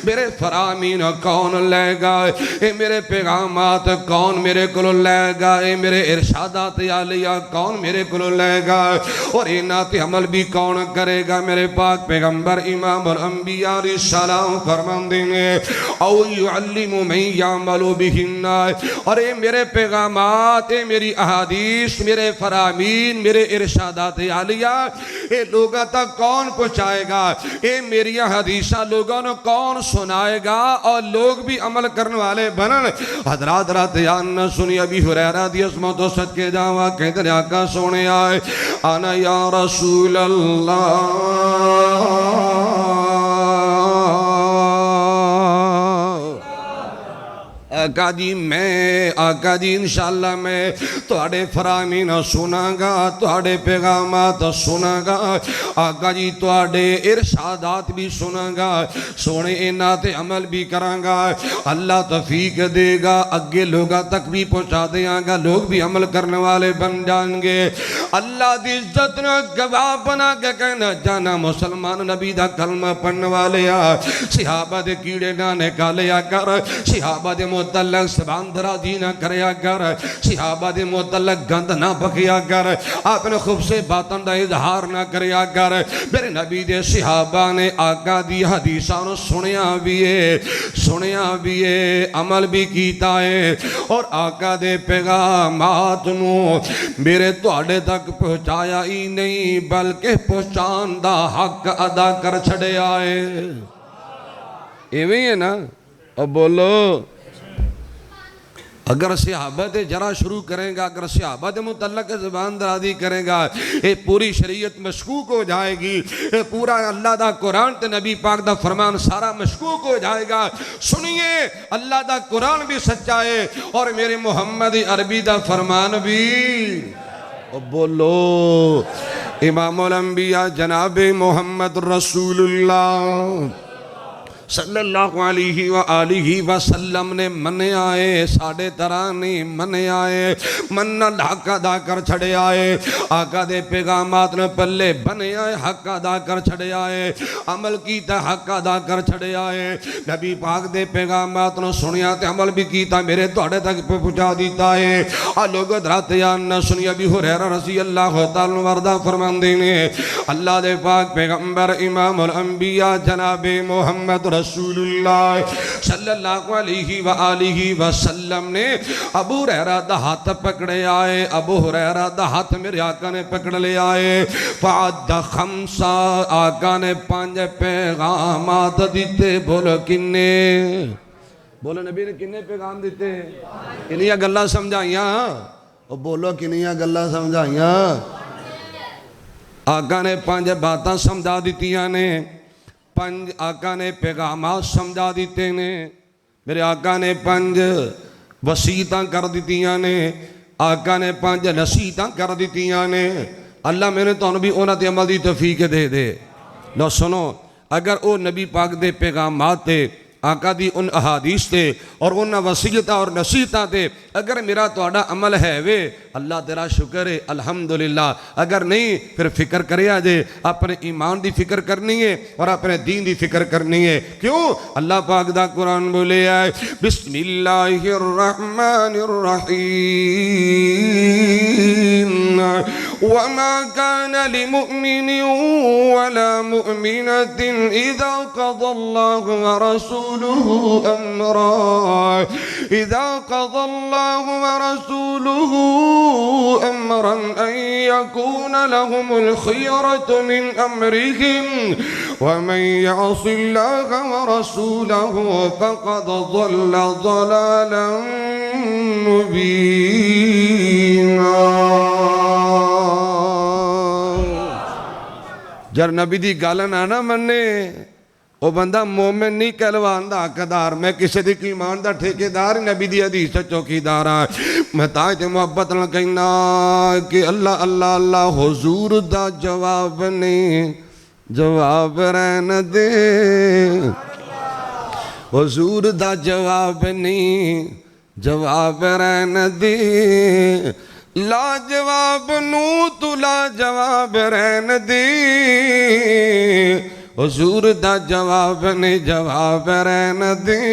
میرے فرامین کون لے گا؟ اے میرے پیغامات کون میرے کو لے گا؟ اے میرے ارشادات عالیہ کون میرے کو لے گا؟ اور انات عمل بھی کون کرے گا؟ میرے پاک پیغمبر امام الانبیاء علیہ السلام فرمان دیں گے او یعلم من یعمل بہن۔ اور اے میرے پیغامات، اے میری احادیث، میرے فرامین، میرے ارشادات عالیہ اے لوگوں تک کون پہنچائے گا؟ اے میری حدیثہ لوگوں نے کون سنائے گا اور لوگ بھی عمل کرنے والے بنن؟ حضرات رات یان سنی ابی ہریرہ دی عظمت و صدقے جاوا کہتے ہیں آقا سونے آئے آنا یا رسول اللہ، آقا جی میں، آقا جی انشاءاللہ میں تواڈے فرامین سنا گا، تواڈے پیغامات سنا گا، آقا جی تواڈے ارشادات بھی سنا گا، سونے انہاں تے عمل بھی کراں گا، اللہ توفیق دے گا، اگے لوگاں تک بھی پہنچا دیاں گا، لوگ بھی عمل کرنے والے بن جائیں گے۔ اللہ دی عزت نے گواہ بنا کے کہنا جانا مسلمان نبی دا کلمہ پڑھنے والے آ، صحابہ دے کیڑے نہ نکالیا کر، صحابہ دے متعلق سبان درازی نہ کریا کر، صحابہ دے متعلق گند نہ بکیا کر، اپنے خوب سے باتن دا اظہار نہ کریا کر۔ میرے نبی دے صحابہ نے آقا دی حدیثان سنیا بھی ہے، سنیا بھی ہے، عمل بھی کیتا ہے، اور آقا دے پیغامات نو میرے تواڈے تک پہنچایا ہی نہیں بلکہ پہنچان دا حق ادا کر چھڑے آئے۔ ایویں ہے نا؟ اب بولو، اگر صحابہ دے جرا شروع کریں گا، اگر صحابہ دے متعلق زبان درازی کریں گا، یہ پوری شریعت مشکوک ہو جائے گی، یہ پورا اللہ دا قرآن تے نبی پاک دا فرمان سارا مشکوک ہو جائے گا۔ سنیے اللہ دا قرآن بھی سچا ہے اور میرے محمد عربی دا فرمان بھی۔ بولو امام الانبیاء جناب محمد رسول اللہ صلی اللہ علیہ وآلہ وسلم نے منے آئے، ساڑھے ترانی منے آئے، منہ حق ادا کر چھڑے آئے، آقا دے پیغامات نے پلے بنے آئے، حق ادا کر چھڑے آئے، عمل کیتا حق ادا کر چھڑے آئے، نبی پاک دے پیغامات نے سنیا تے عمل بھی کیتا میرے توڑے تک پہنچا دیتا ہے۔ لوگ درات یان نہ سنی ابی ہریرہ رضی اللہ تعالیٰ وردہ فرمان دینے، اللہ دے پاک پیغمبر امام الانبیاء جناب محمد رسول اللہ صلی اللہ علیہ وآلہ وسلم نے ابو ہریرہ دا ہاتھ پکڑے آئے، ابو ہریرہ دا ہاتھ میرے آقا نے پکڑ لے آئے، فعد خمسہ، آقا نے 5 پیغامات دیتے۔ بولو کنے؟ بولو نبی نے کنے پیغام دیتے؟ کنیا گلہ سمجھائیاں؟ بولو کنیاں گلہ سمجھائیاں؟ آقا نے 5 باتاں سمجھا دیتیاں نے، 5 آقا نے پیغامات سمجھا دیتے نے، میرے آقا نے 5 وسیعتاں کر دیتیاں نے، آقا نے 5 نصیحتاں کر دیتیاں نے۔ اللہ میں نے تو بھی انہاں تے عمل دی توفیق دے دے۔ لو سنو، اگر او نبی پاک دے پیغامات تے آقا دی ان احادیث تے اور ان وصیتاں اور نصیحتاں تے اگر میرا تہاڈا عمل ہے وے اللہ تیرا شکر ہے الحمدللہ، اگر نہیں پھر فکر کریا جے، اپنے ایمان دی فکر کرنی ہے اور اپنے دین دی فکر کرنی ہے۔ کیوں؟ اللہ پاک دا قرآن بولے ہے بسم اللہ الرحمن الرحیم وما كان لمؤمن ولا مؤمنة إذا قضى الله ورسوله أمرا أن يكون لهم الخيرة من أمرهم ومن يعص الله ورسوله فقد ضل ضلالا مبينا۔ جر نبی دی گل نہ مننے وہ بندہ مومن نہیں کہلوان دا حقدار، میں کسی دی ایمان دا ٹھیکیدار نبی دی حدیث تے چوکیدار ہاں۔ میں تاج محبت نال کہنا کہ اللہ اللہ اللہ حضور دا جواب نہیں جواب رہن دے، حضور دا جواب نہیں جواب رہن دے، لا جواب نو تو لا جواب رہن دے، حضور دا جواب نے جواب رہن دے۔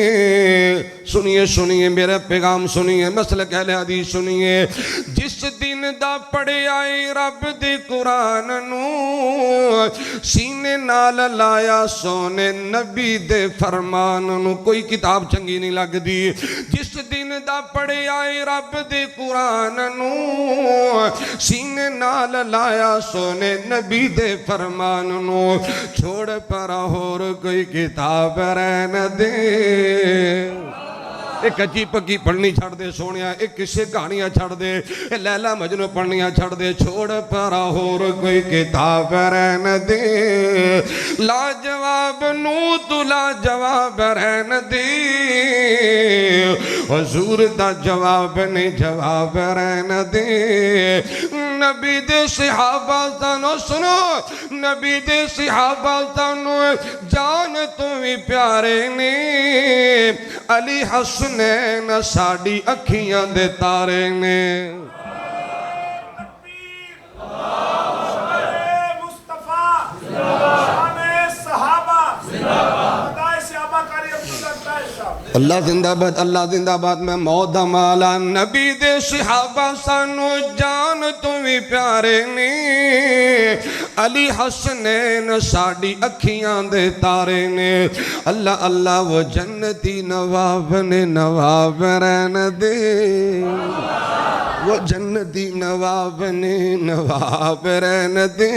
سنیے سنیے میرے پیغام سنیے، مسلک اہل حدیث سنیے، جس دن دا پڑھے آئے رب دے قرآن نو سینے نال لایا سونے نبی دے فرمان نو، کوئی کتاب چنگی نہیں لگ دی۔ جس دن دا پڑھے آئے رب دے قرآن نو سینے نال لایا سونے نبی دے فرمان نو، چھوڑ پر اور کوئی کتاب رہن دے۔ ایک کچی پکی پڑھنی چھڑ دے سونیا، ایک کسے کہانیاں چھڑ دے، ایک لیلا مجنو پڑھنیاں چھڑ دے، چھوڑ پر اور کوئی کتاب رہن دے، لا جواب نو تو لا جواب رہن دے، حضور دا جواب نے جواب رہن دے۔ نبی دے صحابہ سانو سنو، نبی دے صحابہ سانو جان تمہیں پیارے نے، علی حسنین ساڑی اکھیاں دے تارے نے۔ اللہ زندہ باد اللہ زندہ باد میں موت دا مالا، نبی دے صحابہ سانو جان تمہیں پیارے نے، علی حسنین ساڑی اکھیاں دے تارے نے، اللہ اللہ وہ جنتی نواب نے نواب رہن دے، وہ جنتی نواب نے نواب رہن دے،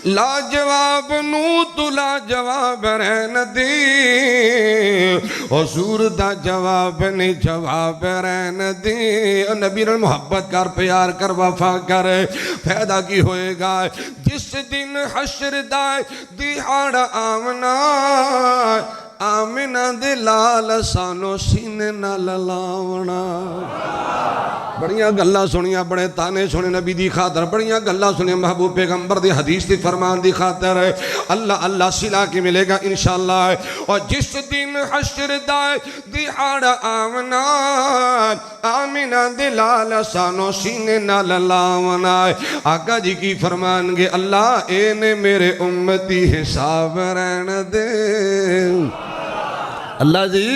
لا جواب نو تو لا جواب رہن دے، حضور دا جواب نے جواب رہن دے۔ نبی نے محبت کر پیار کر وفا کر، فائدہ کی ہوئے گا جس دن حشر دائے دیہاڑ آمنا، آمنہ دے لال سانو سینے نہ للاونا۔ بڑیاں گلہ سنیاں، بڑے تانے سنے نبی دی خاطر، بڑیاں گلہ سنیاں محبوب پیغمبر دی حدیث دی فرمان دی خاطر، اللہ اللہ سلا کے ملے گا انشاءاللہ۔ اور جس دن حشر دائے دیہاڑ آمنا، آمنہ دے لال سانو سینے نہ للاونا، آقا جی کی فرمان گے اللہ اینے میرے امتی حساب رہن دے، اللہ جی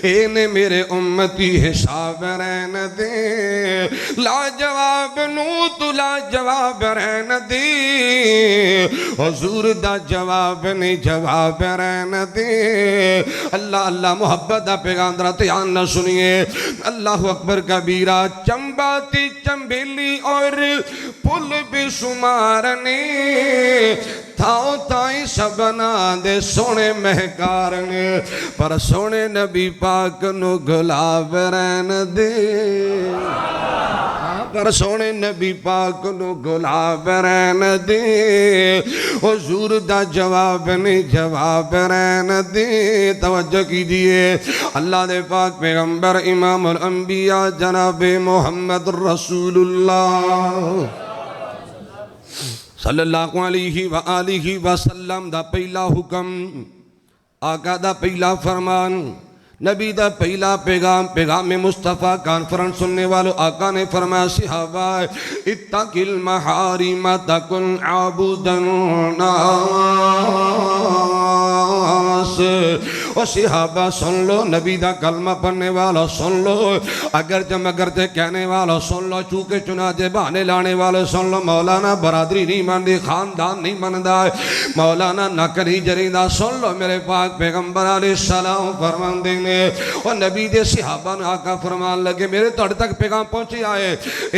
اینے میرے امتی حساب رہن دے، لا جواب نو تو لا جواب رہن دے، حضور دا جواب نے جواب رہن دے۔ اللہ اللہ محبت دا پیغام درہ تیان نہ سنیے، اللہ اکبر کبیرہ، چمباتی چمبیلی اور پل بے شمارنے، تھاؤ تائیں سبنا دے سونے مہکارنے، پر سونے نبی پاک نو گلاب رہن دے، پر سونے نبی پاک نو گلاب رہن دے، حضور دا جواب نے جواب رہن دے۔ توجہ کیجئے، اللہ دے پاک پیغمبر امام الانبیاء جناب محمد رسول اللہ صلی اللہ علیہ وآلہ وسلم دا پہلا حکم آقا دا پہلا فرمان، نبی دا پہلا پیغام مصطفیٰ کانفرنس سننے والوں آقا نے فرمایا صحابہ اتق المحارم تکن عابد الناس۔ اور صحابہ سن لو، نبی دا کلمہ پڑھنے والا سن لو، اگر جمگرتے کہنے والا سن لو، چونکہ چنانچہ بہانے لانے والے سن لو، مولانا برادری نہیں ماندی، خاندان نہیں ماندہ، مولانا نکری جریدہ سن لو، میرے پاک پیغمبر علیہ السلام فرمان دیں گے۔ اور نبی دے صحابہ نے آقا فرمان لگے میرے توڑ تک پیغام پہنچی آئے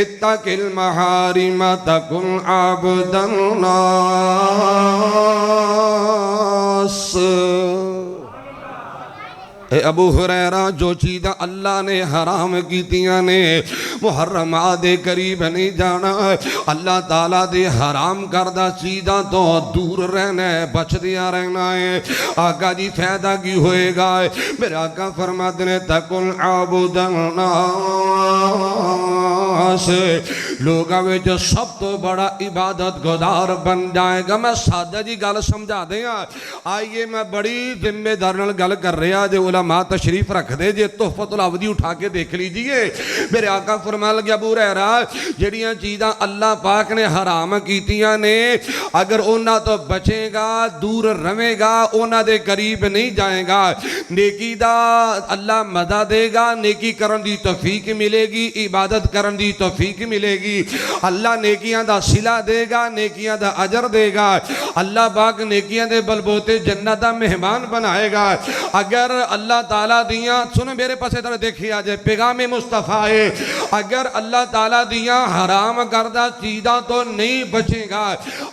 اتق المحارم تکن عابد الناس۔ اے ابو ہریرہ جو چیزیں اللہ نے حرام کیتیاں نے محرمات دے قریب نہیں جانا، اللہ تعالیٰ دے حرام کردہ چیزاں تو دور رہنا ہے، بچ دیا رہنا ہے۔ آقا جی فائدہ کی ہوئے گا؟ میرے آقا فرماتے ہیں تکن عابد الناس، لوگاں میں جو سب تو بڑا عبادت گزار بن جائے گا۔ میں سادہ جی گل سمجھا دیں، آئیے میں بڑی ذمہ دارانہ گل کر رہا جو علماء تشریف رکھ دے جے تحفۃ العبدی اٹھا کے دیکھ لیجئے۔ میرے آقا فرمان لگیا ابو ہریرہ جڑیاں چیزاں اللہ پاک نے حرام کیتیاں نے اگر اونا تو بچے گا، دور رہے گا، اونا دے قریب نہیں جائے گا، نیکی دا اللہ مزہ دے گا، نیکی کرن دی توفیق ملے گی، عبادت کرن دی توفیق ملے گی، اللہ نیکیاں دا صلہ دے گا، نیکیاں دا اجر دے گا، اللہ پاک نیکیاں دے بلبوتے جنت دا مہمان بنائے گا۔ اگر اللہ تعالیٰ دیاں سنو میرے پاس ادھر دیکھیں آجے پیغام مصطفیٰ ہے، اگر اللہ تعالیٰ دیاں حرام کردہ چیزاں تو نہیں بچے گا،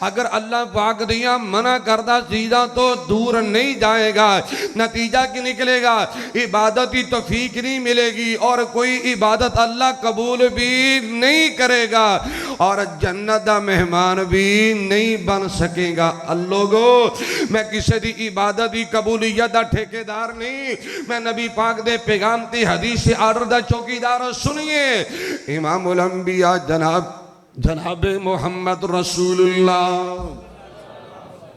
اگر اللہ پاک دیاں منع کردہ چیزاں تو دور نہیں جائے گا، نتیجہ کی نکلے گا؟ عبادت کی توفیق نہیں ملے گی اور کوئی عبادت اللہ قبول بھی نہیں کرے گا اور جنت دا مہمان بھی نہیں بن سکے گا۔ لوگو میں کسی دی عبادت دی قبولیت دا ٹھیکیدار نہیں، میں نبی پاک دے پیغام تی حدیث سے آرڈر دا چوکیدار سنیے۔ امام الانبیاء جناب محمد رسول اللہ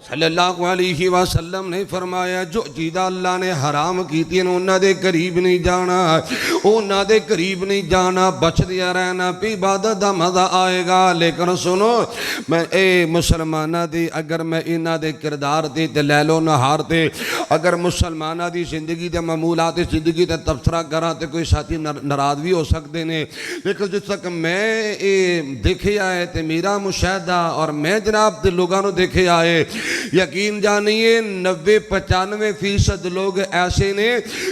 صلی اللہ علیہ وسلم نے فرمایا جو چیزیں اللہ نے حرام کی تھی انہوں دے قریب نہیں جانا، انہوں دے قریب نہیں جانا، بچ دیا رہنا، پی عبادت دا مزہ آئے گا۔ لیکن سنو میں اے مسلمانہ دی اگر میں انہوں دے کردار تے لیل و نہار تے اگر مسلمانہ دی زندگی دے معمولات زندگی تے تبصرہ کرا تے کوئی ساتھی ناراض بھی ہو سکتے ہیں، لیکن جس تک میں دیکھے آئے تے میرا مشاہدہ اور میں جناب تے لوگانوں دیکھے آئے یقین جانیے 90-95% لوگ ایسے نے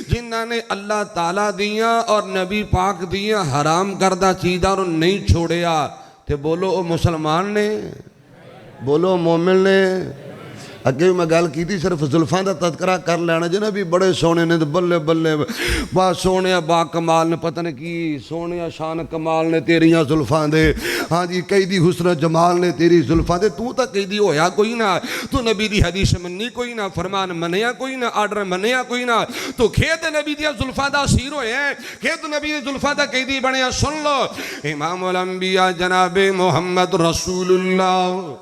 جنہاں نے اللہ تعالیٰ دیاں اور نبی پاک دیاں حرام کردہ چیزاں نہیں چھوڑیا۔ تے بولو او مسلمان نے، بولو مومن نے۔ اگے میں گل کی تھی صرف زلفاں دا تذکرہ کر لینا جی نا بھی بڑے سونے نے بلے بلے با سونے با کمال نے پتہ نہیں کی سونے شان کمال نے تیریاں زلفاں دے، ہاں جی کئی دی حسن جمال نے تیری زلفاں دے، تو تا کئی دی ہویا کوئی نہ، تو نبی دی حدیث منی کوئی نہ، فرمان منیا کوئی نہ، آرڈر منیا کوئی نہ، تو کھیت نبی دی زلفاں دا سیر ہوئے ہیں، کھیت نبی دی زلفاں دا کئی دی بنیا۔ سن لو امام الانبیاء جناب محمد رسول اللہ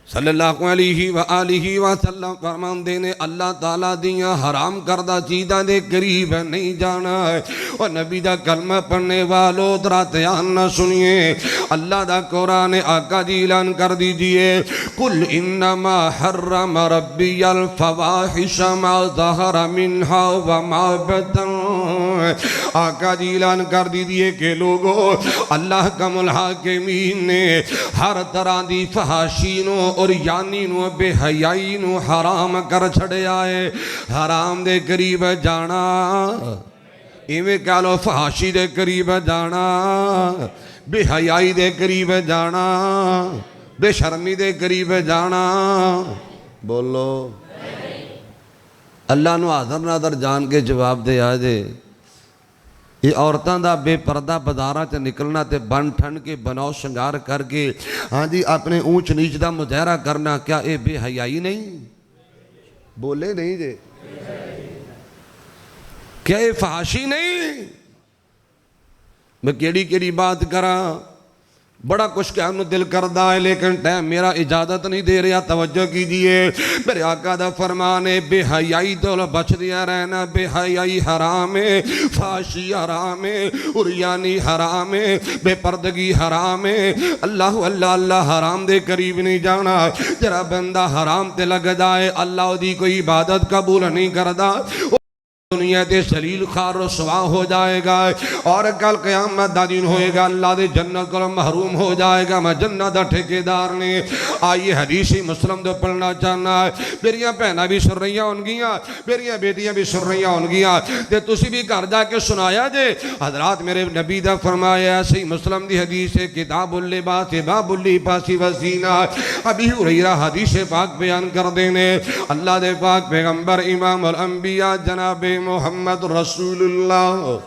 صلی اللہ علیہ وآلہ وسلم فرمان دینے اللہ تعالیٰ دیاں حرام کردہ چیزاں دے قریب نہیں جانا ہے۔ اور نبی دا کلمہ پڑھنے والوں درہ تیان نہ سنیے، اللہ دا قرآن آقا جی اعلان کر دیجئے قُلْ إِنَّمَا حَرَّمَ رَبِّيَ الْفَوَاحِشَ مَا ظَهَرَ مِنْهَا وَمَا بَطَنَ۔ آقا جی اعلان کر دیجئے کہ لوگو اللہ کم الحاکمین نے ہر طرح دی فحاشینوں اور یعنی نو بے حیائی نو حرام کر چھڑے آئے۔ حرام دے قریب جانا ایویں کہہ لو، فحاشی دے قریب جانا، بے حیائی دے قریب جانا، بے شرمی دے قریب جانا، بولو اللہ نو حاضر ناظر جان کے جواب دے آجے۔ یہ عورتاں دا بے پردہ بازاراں چ نکلنا تے بن ٹھن کے بناؤ شنگار کر کے ہاں جی اپنے اونچ نیچ دا مظاہرہ کرنا، کیا اے بے حیائی نہیں؟ بولے نہیں جے، کیا اے فحاشی نہیں؟ میں کیڑی بات کراں؟ بڑا کچھ کہنے دل کردا ہے لیکن ٹائم میرا اجازت نہیں دے رہا. توجہ کیجئے میرے آقا دا فرمان ہے بے حیائی تو بچ دیا رہنا. بے حیائی حرام ہے, فحاشی حرام ہے, عریانی حرام ہے, بے پردگی حرام ہے. اللہ اللہ اللہ حرام دے قریب نہیں جانا. جرا بندہ حرام تے لگ جائے اللہ دی کوئی عبادت قبول نہیں کردا. دنیا تے ذلیل خوار رسوا ہو جائے گا اور کل قیامت دا دن ہوئے گا اللہ دے جنت کو محروم ہو جائے گا. میں جنت دا ٹھیکیدار نے. آئیے حدیثی مسلم دے پڑھنا چاہنا ہے. میریاں بہناں بھی سن رہیاں ہونگیاں, میریاں بیٹیاں بھی سن رہیاں ہونگیاں تے تسی بھی گھر جا کے سنایا جے. حضرات میرے نبی دا فرمایا صحیح مسلم دی حدیث ہے کتاب اللباس باب اللباس وزینہ. ابھی ہریرہ حدیث پاک بیان کر دینے اللہ دے پاک پیغمبر امام الانبیاء جناب محمد رسول اللہ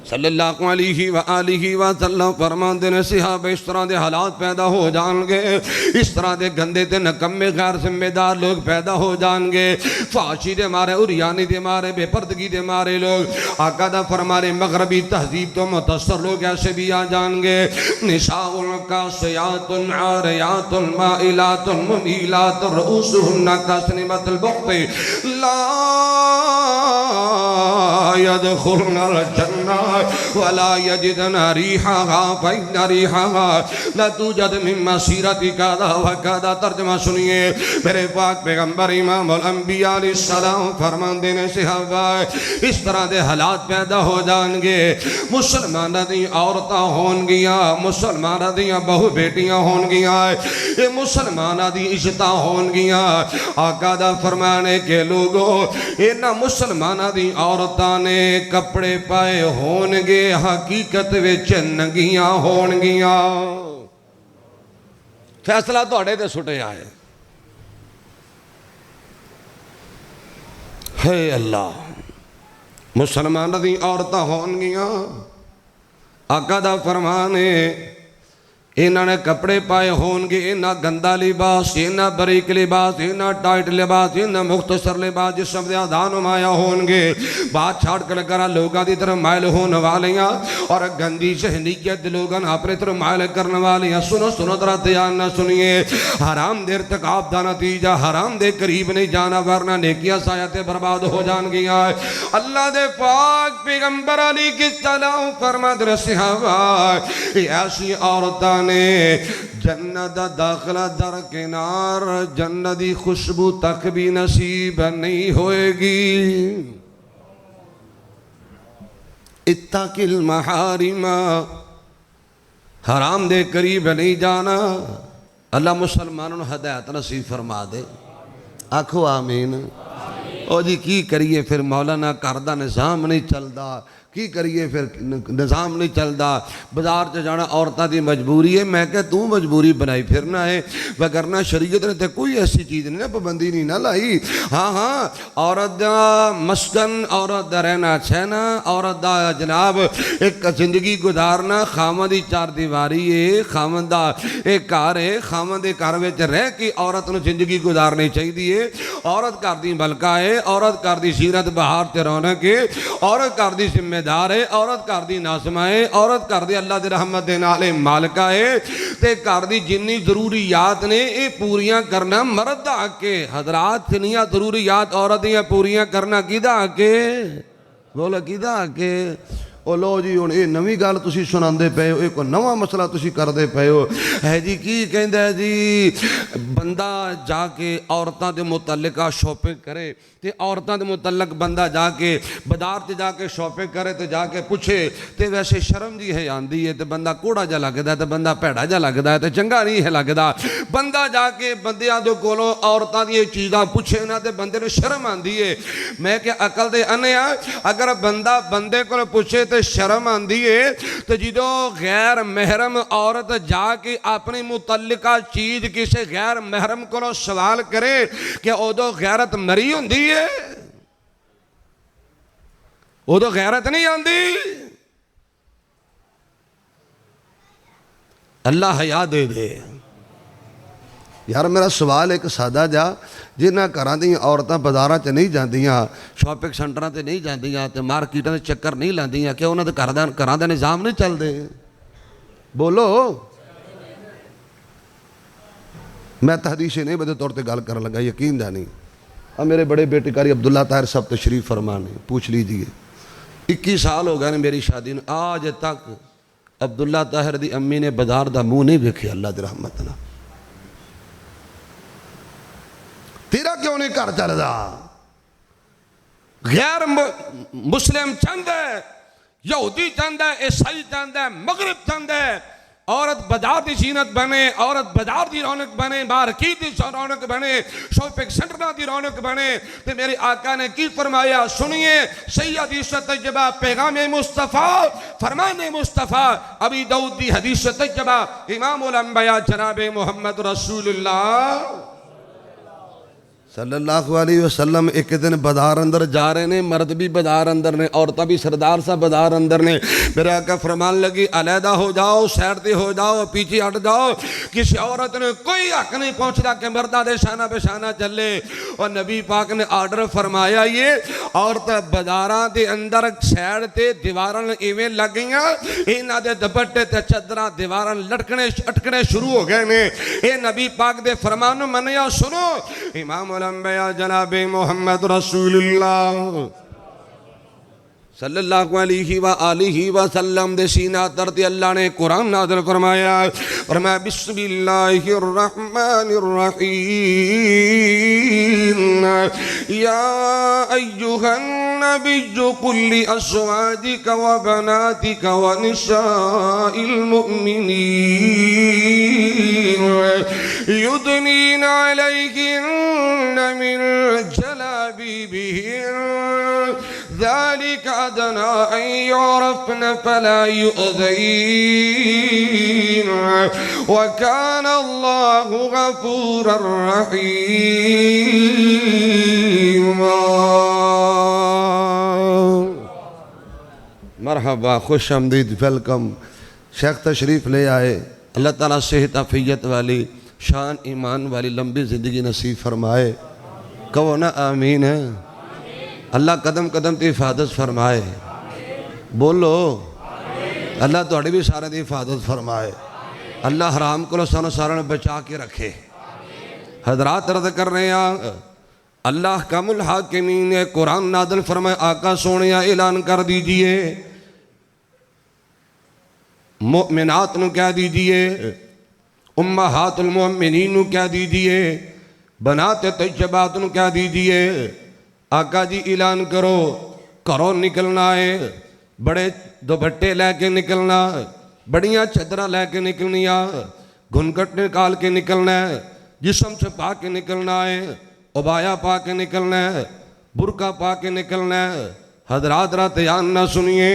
صلی اللہ علیہ وآلہ وسلم فرمان دینے صحابہ اس طرح دے حالات پیدا ہو جان گے, اس طرح دے گندے تے نکمے غیر ذمہ دار لوگ پیدا ہو جان گے. فحاشی دے مارے, عریانی دے مارے, بے پردگی دے مارے لوگ. آقا دا فرمانے مغربی تہذیب تو متاثر لوگ ایسے بھی آ جان گے. نساء کاسیات عاریات مائلات ممیلات رؤوسہن کاسنمۃ البخت لا يدخلن الجنہ ولا يجدن ريحها فإن ريحها لا توجد من مسيرة كذا وكذا. ترجمہ سنیے میرے پاک پیغمبر امام الانبیاء علیہ السلام فرمان دینے صحابہ اس طرح دے حالات پیدا ہو جان گے. مسلمان دی عورتاں ہون گیاں, مسلمان دی بہو بیٹیاں ہون گیاں, یہ مسلمان دی عزتاں ہون گیاں. آقا دا فرمانے کے لوگوں انہاں مسلمان دی عورتاں نے کپڑے پائے ہون گے حقیقت وچ ننگیاں ہون گیاں. فیصلہ تواڈے تے سٹے آئے. ہے اللہ مسلمان دی عورتاں ہون گیاں. آقا دا فرمان ہے انہاں نے کپڑے پائے ہون گے, انہاں گندا لباس, انہاں بریک لباس, انہاں ٹائٹ لباس, انہاں مختصر لباس جسم دے اعضاء نمایاں ہون گے. بات چھاڑ کر کرا لوگاں دی طرف مائل ہون والیاں اور گندی ذہنیت لوگاں اپنے طرف مائل کرنے والیاں. سنو سنو ذرا دھیان نہ سنیے. حرام دے ارتکاب دا نتیجہ حرام دے قریب نہیں جانا ورنہ نیکیاں سایہ برباد ہو جان گیا. اللہ دے پاک پیغمبر علی کی سلام فرماتے ہیں صحابہ ایسی عورتاں نے جنت داخلہ درکنار جنت دی خوشبو تک بھی نصیب نہیں ہوئے گی. اتقی المحارم, حرام دے قریب نہیں جانا. اللہ مسلمانوں نے ہدایت نصیب فرما دے. آکھو آمین. او جی کی کریے پھر مولانا کردہ نظام نہیں چلدا, کی کریے پھر نظام نہیں چلدا. بازار سے جانا عورتاں دی مجبوری ہے. میں کہ تو مجبوری بنائی پھرنا ہے وگرنہ شریعت نے تے کوئی ایسی چیز نہیں نا, پابندی نہیں نہ لائی. ہاں عورت دا مسکن, عورت دا رہنا چھینا, عورت دا جناب ایک زندگی گزارنا. خامد دی چار دیواری ہے, خامد دا ایک گھر ہے, خامد دے گھر وچ رہ کے عورت نو زندگی گزارنی چاہیے. عورت گھر دی ملکہ ہے, عورت گھر دی زینت بہار تے رونق ہے, عورت گھر دی ذمہ دار ہے, عورت گھر دی ناظمہ ہے, عورت گھر دی اللہ دی رحمت دے نال مالکہ ہے تے گھر دی جنی ضروریات نے اے پوریاں کرنا مرد دا کے. حضرات جنیاں ضروریات عورت دیاں پوریاں کرنا کیدا کے, بولا کیدا کے. او لو جی ہن اے نویں گل تسی سناندے پئے ہو, ایک نواں مسئلہ تسی کردے پئے ہو. ہے جی کی کہندا ہے جی بندہ جا کے عورتاں دے متعلقہ شاپنگ کرے تے عورتاں دے متعلق بندہ جا کے بازار تے جا کے شاپنگ کرے تے جا کے پوچھے تے ویسے شرم جی ہے آندی ہے تے بندہ کوڑا جا لگدا ہے تے بندہ پیڑا جا لگدا ہے تے چنگا نہیں ہے لگدا. بندہ جا کے بندیاں دے کولوں عورتاں دی چیزاں پوچھے نا تے بندے نوں شرم آندی ہے. میں کہ عقل دے انیا اگر بندہ بندے کول پوچھے تے شرم آندی ہے تے جدوں غیر محرم عورت جا کے اپنی متعلقہ چیز کسی غیر محرم کولوں سوال کرے کہ ادو غیرت مری ہوندی ہے, ادو غیرت نہیں آندی. اللہ حیا دے دے. یار میرا سوال ایک سادہ جا, جنہاں گھراں دی عورتاں بازاراں تے نہیں جاندیاں, شاپنگ سینٹراں تے نہیں جاندیاں تے مارکیٹاں دے چکر نہیں لاندیاں, کہ انہاں دے گھراں دا نظام نہیں چلدے. بولو میں تحدیث نہیں بدے طور تے گل کرن لگا یقین دا نہیں اب میرے بڑے بیٹے کاری عبداللہ طاہر صاحب تشریف فرمان ہے پوچھ لیجئے 21 سال ہو گئے نے میری شادی نے آج تک عبداللہ طاہر دی امی نے بازار دا منہ نہیں ویکھے اللہ دی رحمت نہ تیرا کیوں نہیں کر چلدا غیر مسلم چند ہے یہودی چند ہے عیسائی چند ہے مغرب چند ہے عورت بازار دی زینت بنے عورت بازار دی رونق بنے مارکیٹ دی رونق بنے شاپنگ سینٹر دی رونق بنے تو میرے آقا نے کی فرمایا سنیے صحیح حدیث طیبہ پیغام مصطفیٰ فرمان مصطفیٰ ابی داؤد دی حدیث طیبہ امام الانبیاء جناب محمد رسول اللہ صلی اللہ علیہ وسلم ایک دن بازار اندر جا رہے نے مرد بھی بازار اندر نے عورتیں بھی سردار صاحب بازار اندر نے میرے آقا فرمان لگی علیحدہ ہو جاؤ سیڈ تے ہو جاؤ پیچھے ہٹ جاؤ کسی عورت نے کوئی حق نہیں پہنچتا کہ مردہ دے شانہ پہ شانہ چلے اور نبی پاک نے آرڈر فرمایا یہ عورت بازاراں دے اندر سیڈ تے دیواراں ایویں لگ گئیاں انہاں دے دوپٹے تے چادراں دیواراں لٹکنے شروع ہو گئے نے اے نبی پاک دے فرمان نو منیا سنو امام الانبیاء جناب محمد رسول اللہ صلی اللہ علیہ وآلہ وسلم دے سینہ ترتی اللہ نے قرآن نازل فرمایا فرمایا بسم اللہ الرحمن الرحیم یا ایہا النبی قل لأزواجک وبناتک ونساء المؤمنین یدنین علیہن من جلابیبہن ذلك أدنى أن يعرفن فلا يؤذين وكان الله غفورا رحيما مرحبا خوش آمدید ویلکم شیخ تشریف لے آئے اللہ تعالیٰ صحت عافیت والی شان ایمان والی لمبی زندگی نصیب فرمائے کہو نا آمین ہے اللہ قدم قدم تی حفاظت فرمائے بولو اللہ توڑی بھی سارے دی حفاظت فرمائے اللہ حرام کو سانو سارے نے بچا کے رکھے حضرات رد کر رہے ہیں اللہ احکام الحاکمین نے قرآن نازل فرمائے آقا سونیا اعلان کر دیجئے مؤمنات نو کہہ دیجئے امہات المؤمنین نو کہہ دیجئے بنات طیبات نو کہہ دیجئے آقا جی اعلان کرو گھروں نکلنا ہے بڑے دوپٹے لے کے نکلنا بڑیاں چادراں لے کے نکلنیا گھنگھٹ نکال کے نکلنا ہے جسم سے پا کے نکلنا ہے عبایا پا کے نکلنا ہے برقع پا کے نکلنا ہے حضرات رات یان نہ سنیے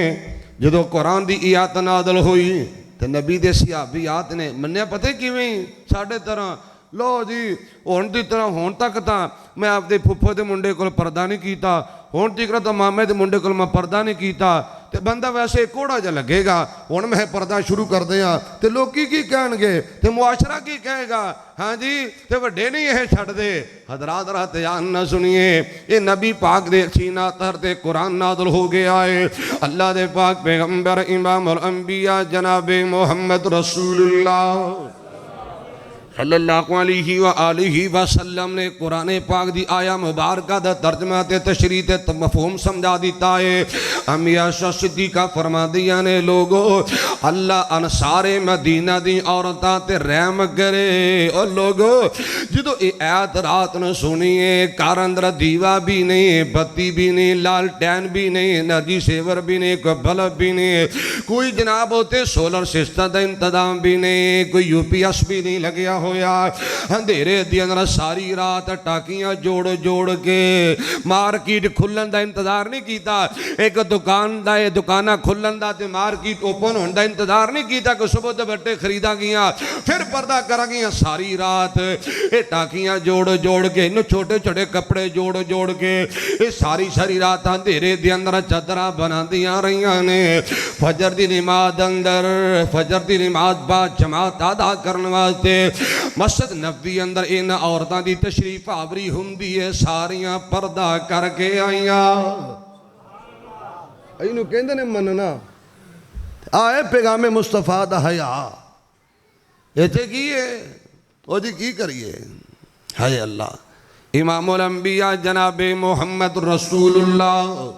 جدو قرآن دی آیات نازل ہوئی تو نبی دے صحابیات نے منیا پتہ کیویں ساڑھے طرح لو جی ہون دی طرح ہون تک تا میں آپ دے پھپھو دے منڈے کو پردہ نہیں کیتا ہون دی طرح تو مامے دے منڈے کو میں پردہ نہیں کیتا تے بندہ ویسے کوڑا جا لگے گا ہون میں پردہ شروع کر دیا تے لوکی کی کہن گے تے معاشرہ کی کہے گا ہاں جی تے وڈے نہیں ہے چھڑ دے حضرات رات یان نہ سنیے یہ نبی پاک دے سینہ تر تے قرآن نازل ہو گیا ہے اللہ دے پاک پیغمبر امام الانبیاء جناب محمد رسول اللہ صلی اللہ علیہ وآلہ وسلم نے قرآن پاک دی آیا مبارکہ دا ترجمہ تے تشریح تے مفہوم سمجھا دیتا ہے امی عائشہ صدیقہ فرما دیا نے لوگو اللہ انصار مدینہ دی عورتاں تے رحم کرے اور لوگو جدو آیت رات نہ سنیے کار اندر دیوا بھی نہیں بتی بھی نہیں لالٹین بھی نہیں نجی سیور بھی نہیں کوئی بلب بھی نہیں کوئی جناب ہوتے سولر سسٹم دا انتظام بھی نہیں کوئی یو پی ایس بھی نہیں لگیا ہویا اندھیرے دی اندر ساری رات ٹاکیاں جوڑ جوڑ کے مارکیٹ کھلن دا انتظار نہیں کیتا ایک دکان دا دکانہ کھلن دا تے مارکیٹ اوپن ہون دا انتظار نہیں کیتا کہ صبح دے بٹے خریدا گیا پھر پردہ کرا گیا ساری رات اے ٹاکیاں جوڑ جوڑ کے انہوں چھوٹے چھوٹے کپڑے جوڑ جوڑ کے اے ساری رات اندھیرے دی اندر چادراں بنا دیاں رہیاں نے فجر دی نماز اندر فجر دی نماز بعد جماعت ادا کرنے واسطے مسجد نبوی اندر ان عورتاں دی تشریف آوری ہوندی ہے ساریاں پردہ کر کے آئیاں اینو کہندے نے مننا آئے پیغام مصطفیٰ دا حیا ایتھے کی ہے او جی کی کریے ہائے اللہ امام الانبیاء جناب محمد رسول اللہ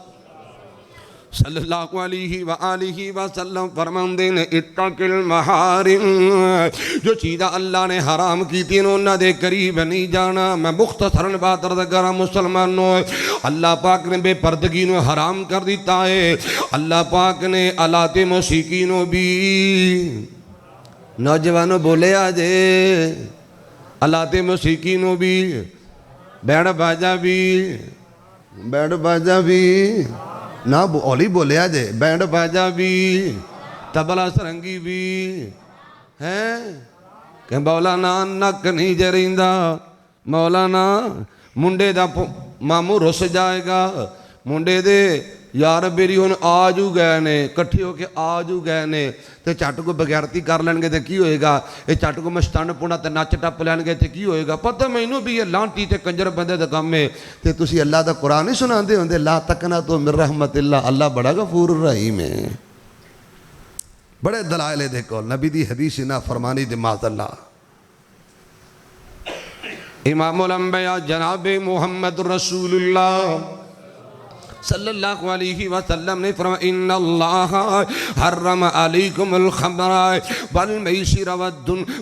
صلی اللہ علیہ وآلہ وسلم فرماندے نے اتق المحارم جو چیزیں اللہ نے حرام کی تھی انہوں دے قریب نہیں جانا. میں مختصراً بات عرض کراں مسلمانوں اللہ پاک نے بے پردگی نو حرام کر دیتا ہے. اللہ پاک نے آلات موسیقی نو بھی نوجوانوں بولے آجے آلات موسیقی نو بھی بینڈ باجا بھی نہ اولی بولے آجے بینڈ باجا بھی تبلا سرنگی بھی ہیں کہ مولانا نک نہیں جریندہ مولانا منڈے دا مامو رس جائے گا منڈے دے یار بیری ہون آجو گئے نے کٹھی ہو کے آجو گئے نے تے چاٹ کو بغیرتی کر لیں گے تے کی ہوئے گا یہ چاٹ کو مشتان پونا تے ناچ ٹپ لیں گے تے کی ہوئے گا پتہ میں انہوں بھی یہ لانٹی تے کنجر بندے دا کام میں تے تسی اللہ دا قرآن نہیں سنا دے ہوندے لا تکنا تو من رحمت اللہ اللہ بڑا غفور الرحیم ہے. بڑے دلائل دیکھو نبی دی حدیث نہ فرمانی دی معاذ اللہ. امام الانبیاء جناب محمد رسول اللہ صلی اللہ علیہ وسلم نے فرمایا ان اللہ حرم علیکم الخمر والمیسر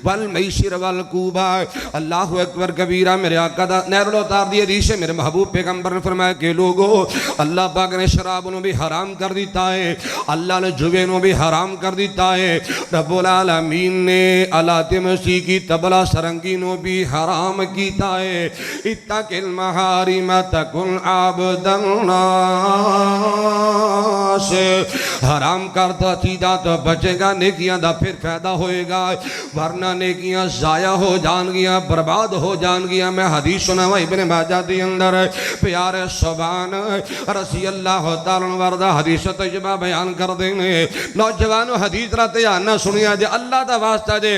والمیسر والکوبہ. اللہ اکبر کبیرہ. میرے آقا دا نیرل اتار دی حدیث ہے میرے محبوب پیغمبر نے فرمایا کہ لوگوں اللہ پاک نے شراب نو بھی حرام کر دیتا ہے اللہ نے جوے نو بھی حرام کر دیتا ہے رب العالمین نے آلات موسیقی تبلا سرنگی نو بھی حرام کیتا ہے. اتق المحارم تکن عبد الناس. حرام کرتا چیزاں تو بچے گا نیکیاں دا پھر فائدہ ہوئے گا ورنہ نیکیاں ضائع ہو جان گیا برباد ہو جان گیا. میں حدیث سنا ہوا ابن ماجہ دی اندر پیار سبحان رضی اللہ تعالیٰ وردہ حدیث تجربہ بیان کر دینے. نوجوانو حدیث رہتے یا نہ سنیا جے اللہ دا واسطہ جے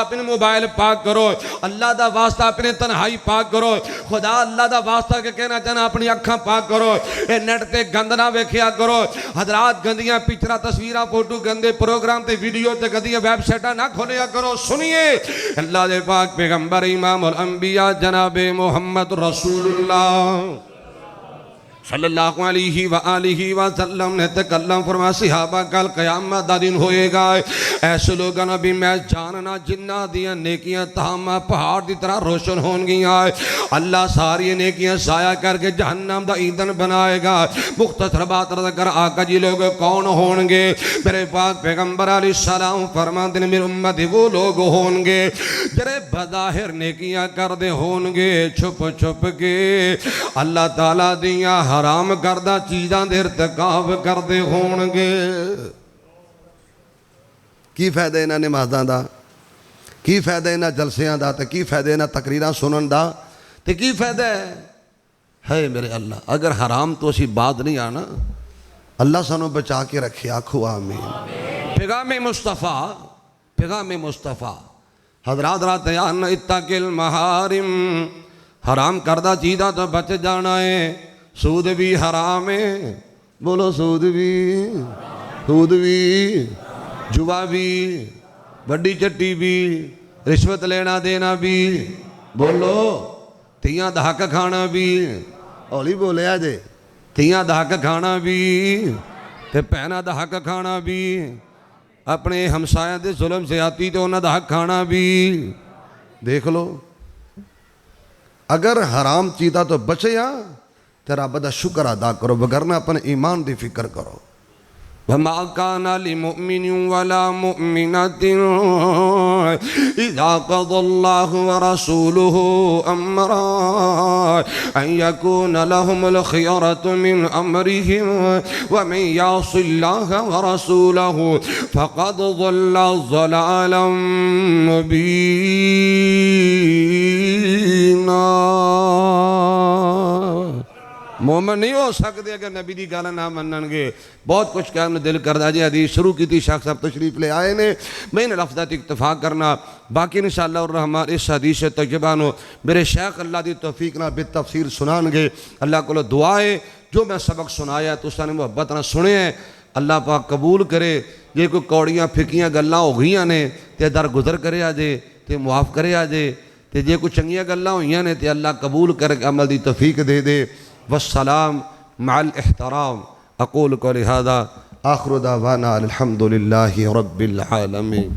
اپنے موبائل پاک کرو اللہ دا واسطہ اپنے تنہائی پاک کرو خدا اللہ دا واسطہ کہ کہنا چاہنا اپنی اکھاں پاک کرو نیٹ تے گند نہ ویکھیا کرو. حضرات گندیاں پچھرا تصویرہ فوٹو گندے پروگرام تے ویڈیو تے گندیاں ویب سائٹاں نہ کھولیا کرو. سنیے اللہ دے پاک پیغمبر امام الانبیاء جناب محمد رسول اللہ صلی اللہ علیہ وآلہ وسلم نے تکلم فرما صحابہ کل قیامت دا دن ہوئے گا ایسے لوگاں نبی میں جاننا جنہ دیا نیکیاں تاہمہ پہاڑ دی طرح روشن ہون گیا اللہ ساری نیکیاں ضائع کر کے جہنم دا ایندھن بنائے گا. مختصر بات رضا کر آقا جی لوگ کون ہون گے میرے پاک پیغمبر علیہ السلام فرمان دن میرے امت وہ لوگ ہون گے جرے بظاہر نیکیاں کر دے ہون گے چھپ چھپ کے اللہ تعالیٰ دیا حرام کردہ چیزاں دے ارتکاب کردے ہونگے. کی فائدہ انہاں نمازاں دا کی فائدہ انہاں جلسیاں دا تے کی فائدہ انہاں تقریراں سنن دا تے کی فائدہ ہے میرے اللہ. اگر حرام تو اسی بات نہیں آنا اللہ سانو بچا کے رکھے آکھو آمین. پیغام مصطفیٰ حضرات رات یان اتق المحارم حرام کردہ چیزاں تو بچ جانا ہے. سود بھی حرام ہے بولو سود بھی جوا بھی بڑی چٹی بھی رشوت لینا دینا بھی بولو تیاں دا حق کھانا بھی اولی بولے آجے تیاں دا حق کھانا بھی تے پہنا دا حق کھانا بھی اپنے ہمسایہ دے ظلم سے آتی تو انہاں دا حق کھانا بھی. دیکھ لو اگر حرام چیزاں تو بچے تیرا بدا شکر ادا کرو وگرنہ اپنے ایمان دی فکر کرو. وَمَا كَانَ لِمُؤْمِنٍ وَلَا مُؤْمِنَةٍ إِذَا قَضَى اللَّهُ وَرَسُولُهُ أَمْرًا أَن يَكُونَ لَهُمُ الْخِيَرَةُ مِنْ أَمْرِهِمْ وَمَن يَعْصِ اللَّهَ وَرَسُولَهُ فَقَدْ ضَلَّ ضَلَالًا مُبِينًا. مومن نہیں ہو سکتے اگر نبی دی گالا نہ منن گے. بہت کچھ کہنے دل کر دا جی حدیث شروع کی تھی شاخ صاحب تشریف لے آئے نے میں نے لفظات اکتفاق کرنا باقی انشاءاللہ الرحمن اس حدیث تجربانو میرے شیخ اللہ دی توفیق نہ بالتفسیر سنان گے. اللہ کو دعائے جو میں سبق سنایا تو اس نے محبت نہ سنے ہیں اللہ پاک قبول کرے جے کوئی کوڑیاں پھکیاں گلاں ہو گئیاں نے تے در گزر کرے آجے تے معاف کرے آجے تے جے کوئی چنگیاں گلاں ہوئیاں نے تے اللہ قبول کر کے عمل دی توفیق دے دے والسلام مع الاحترام اقول قولی ھذا آخر دعوانا الحمد للہ رب العالمین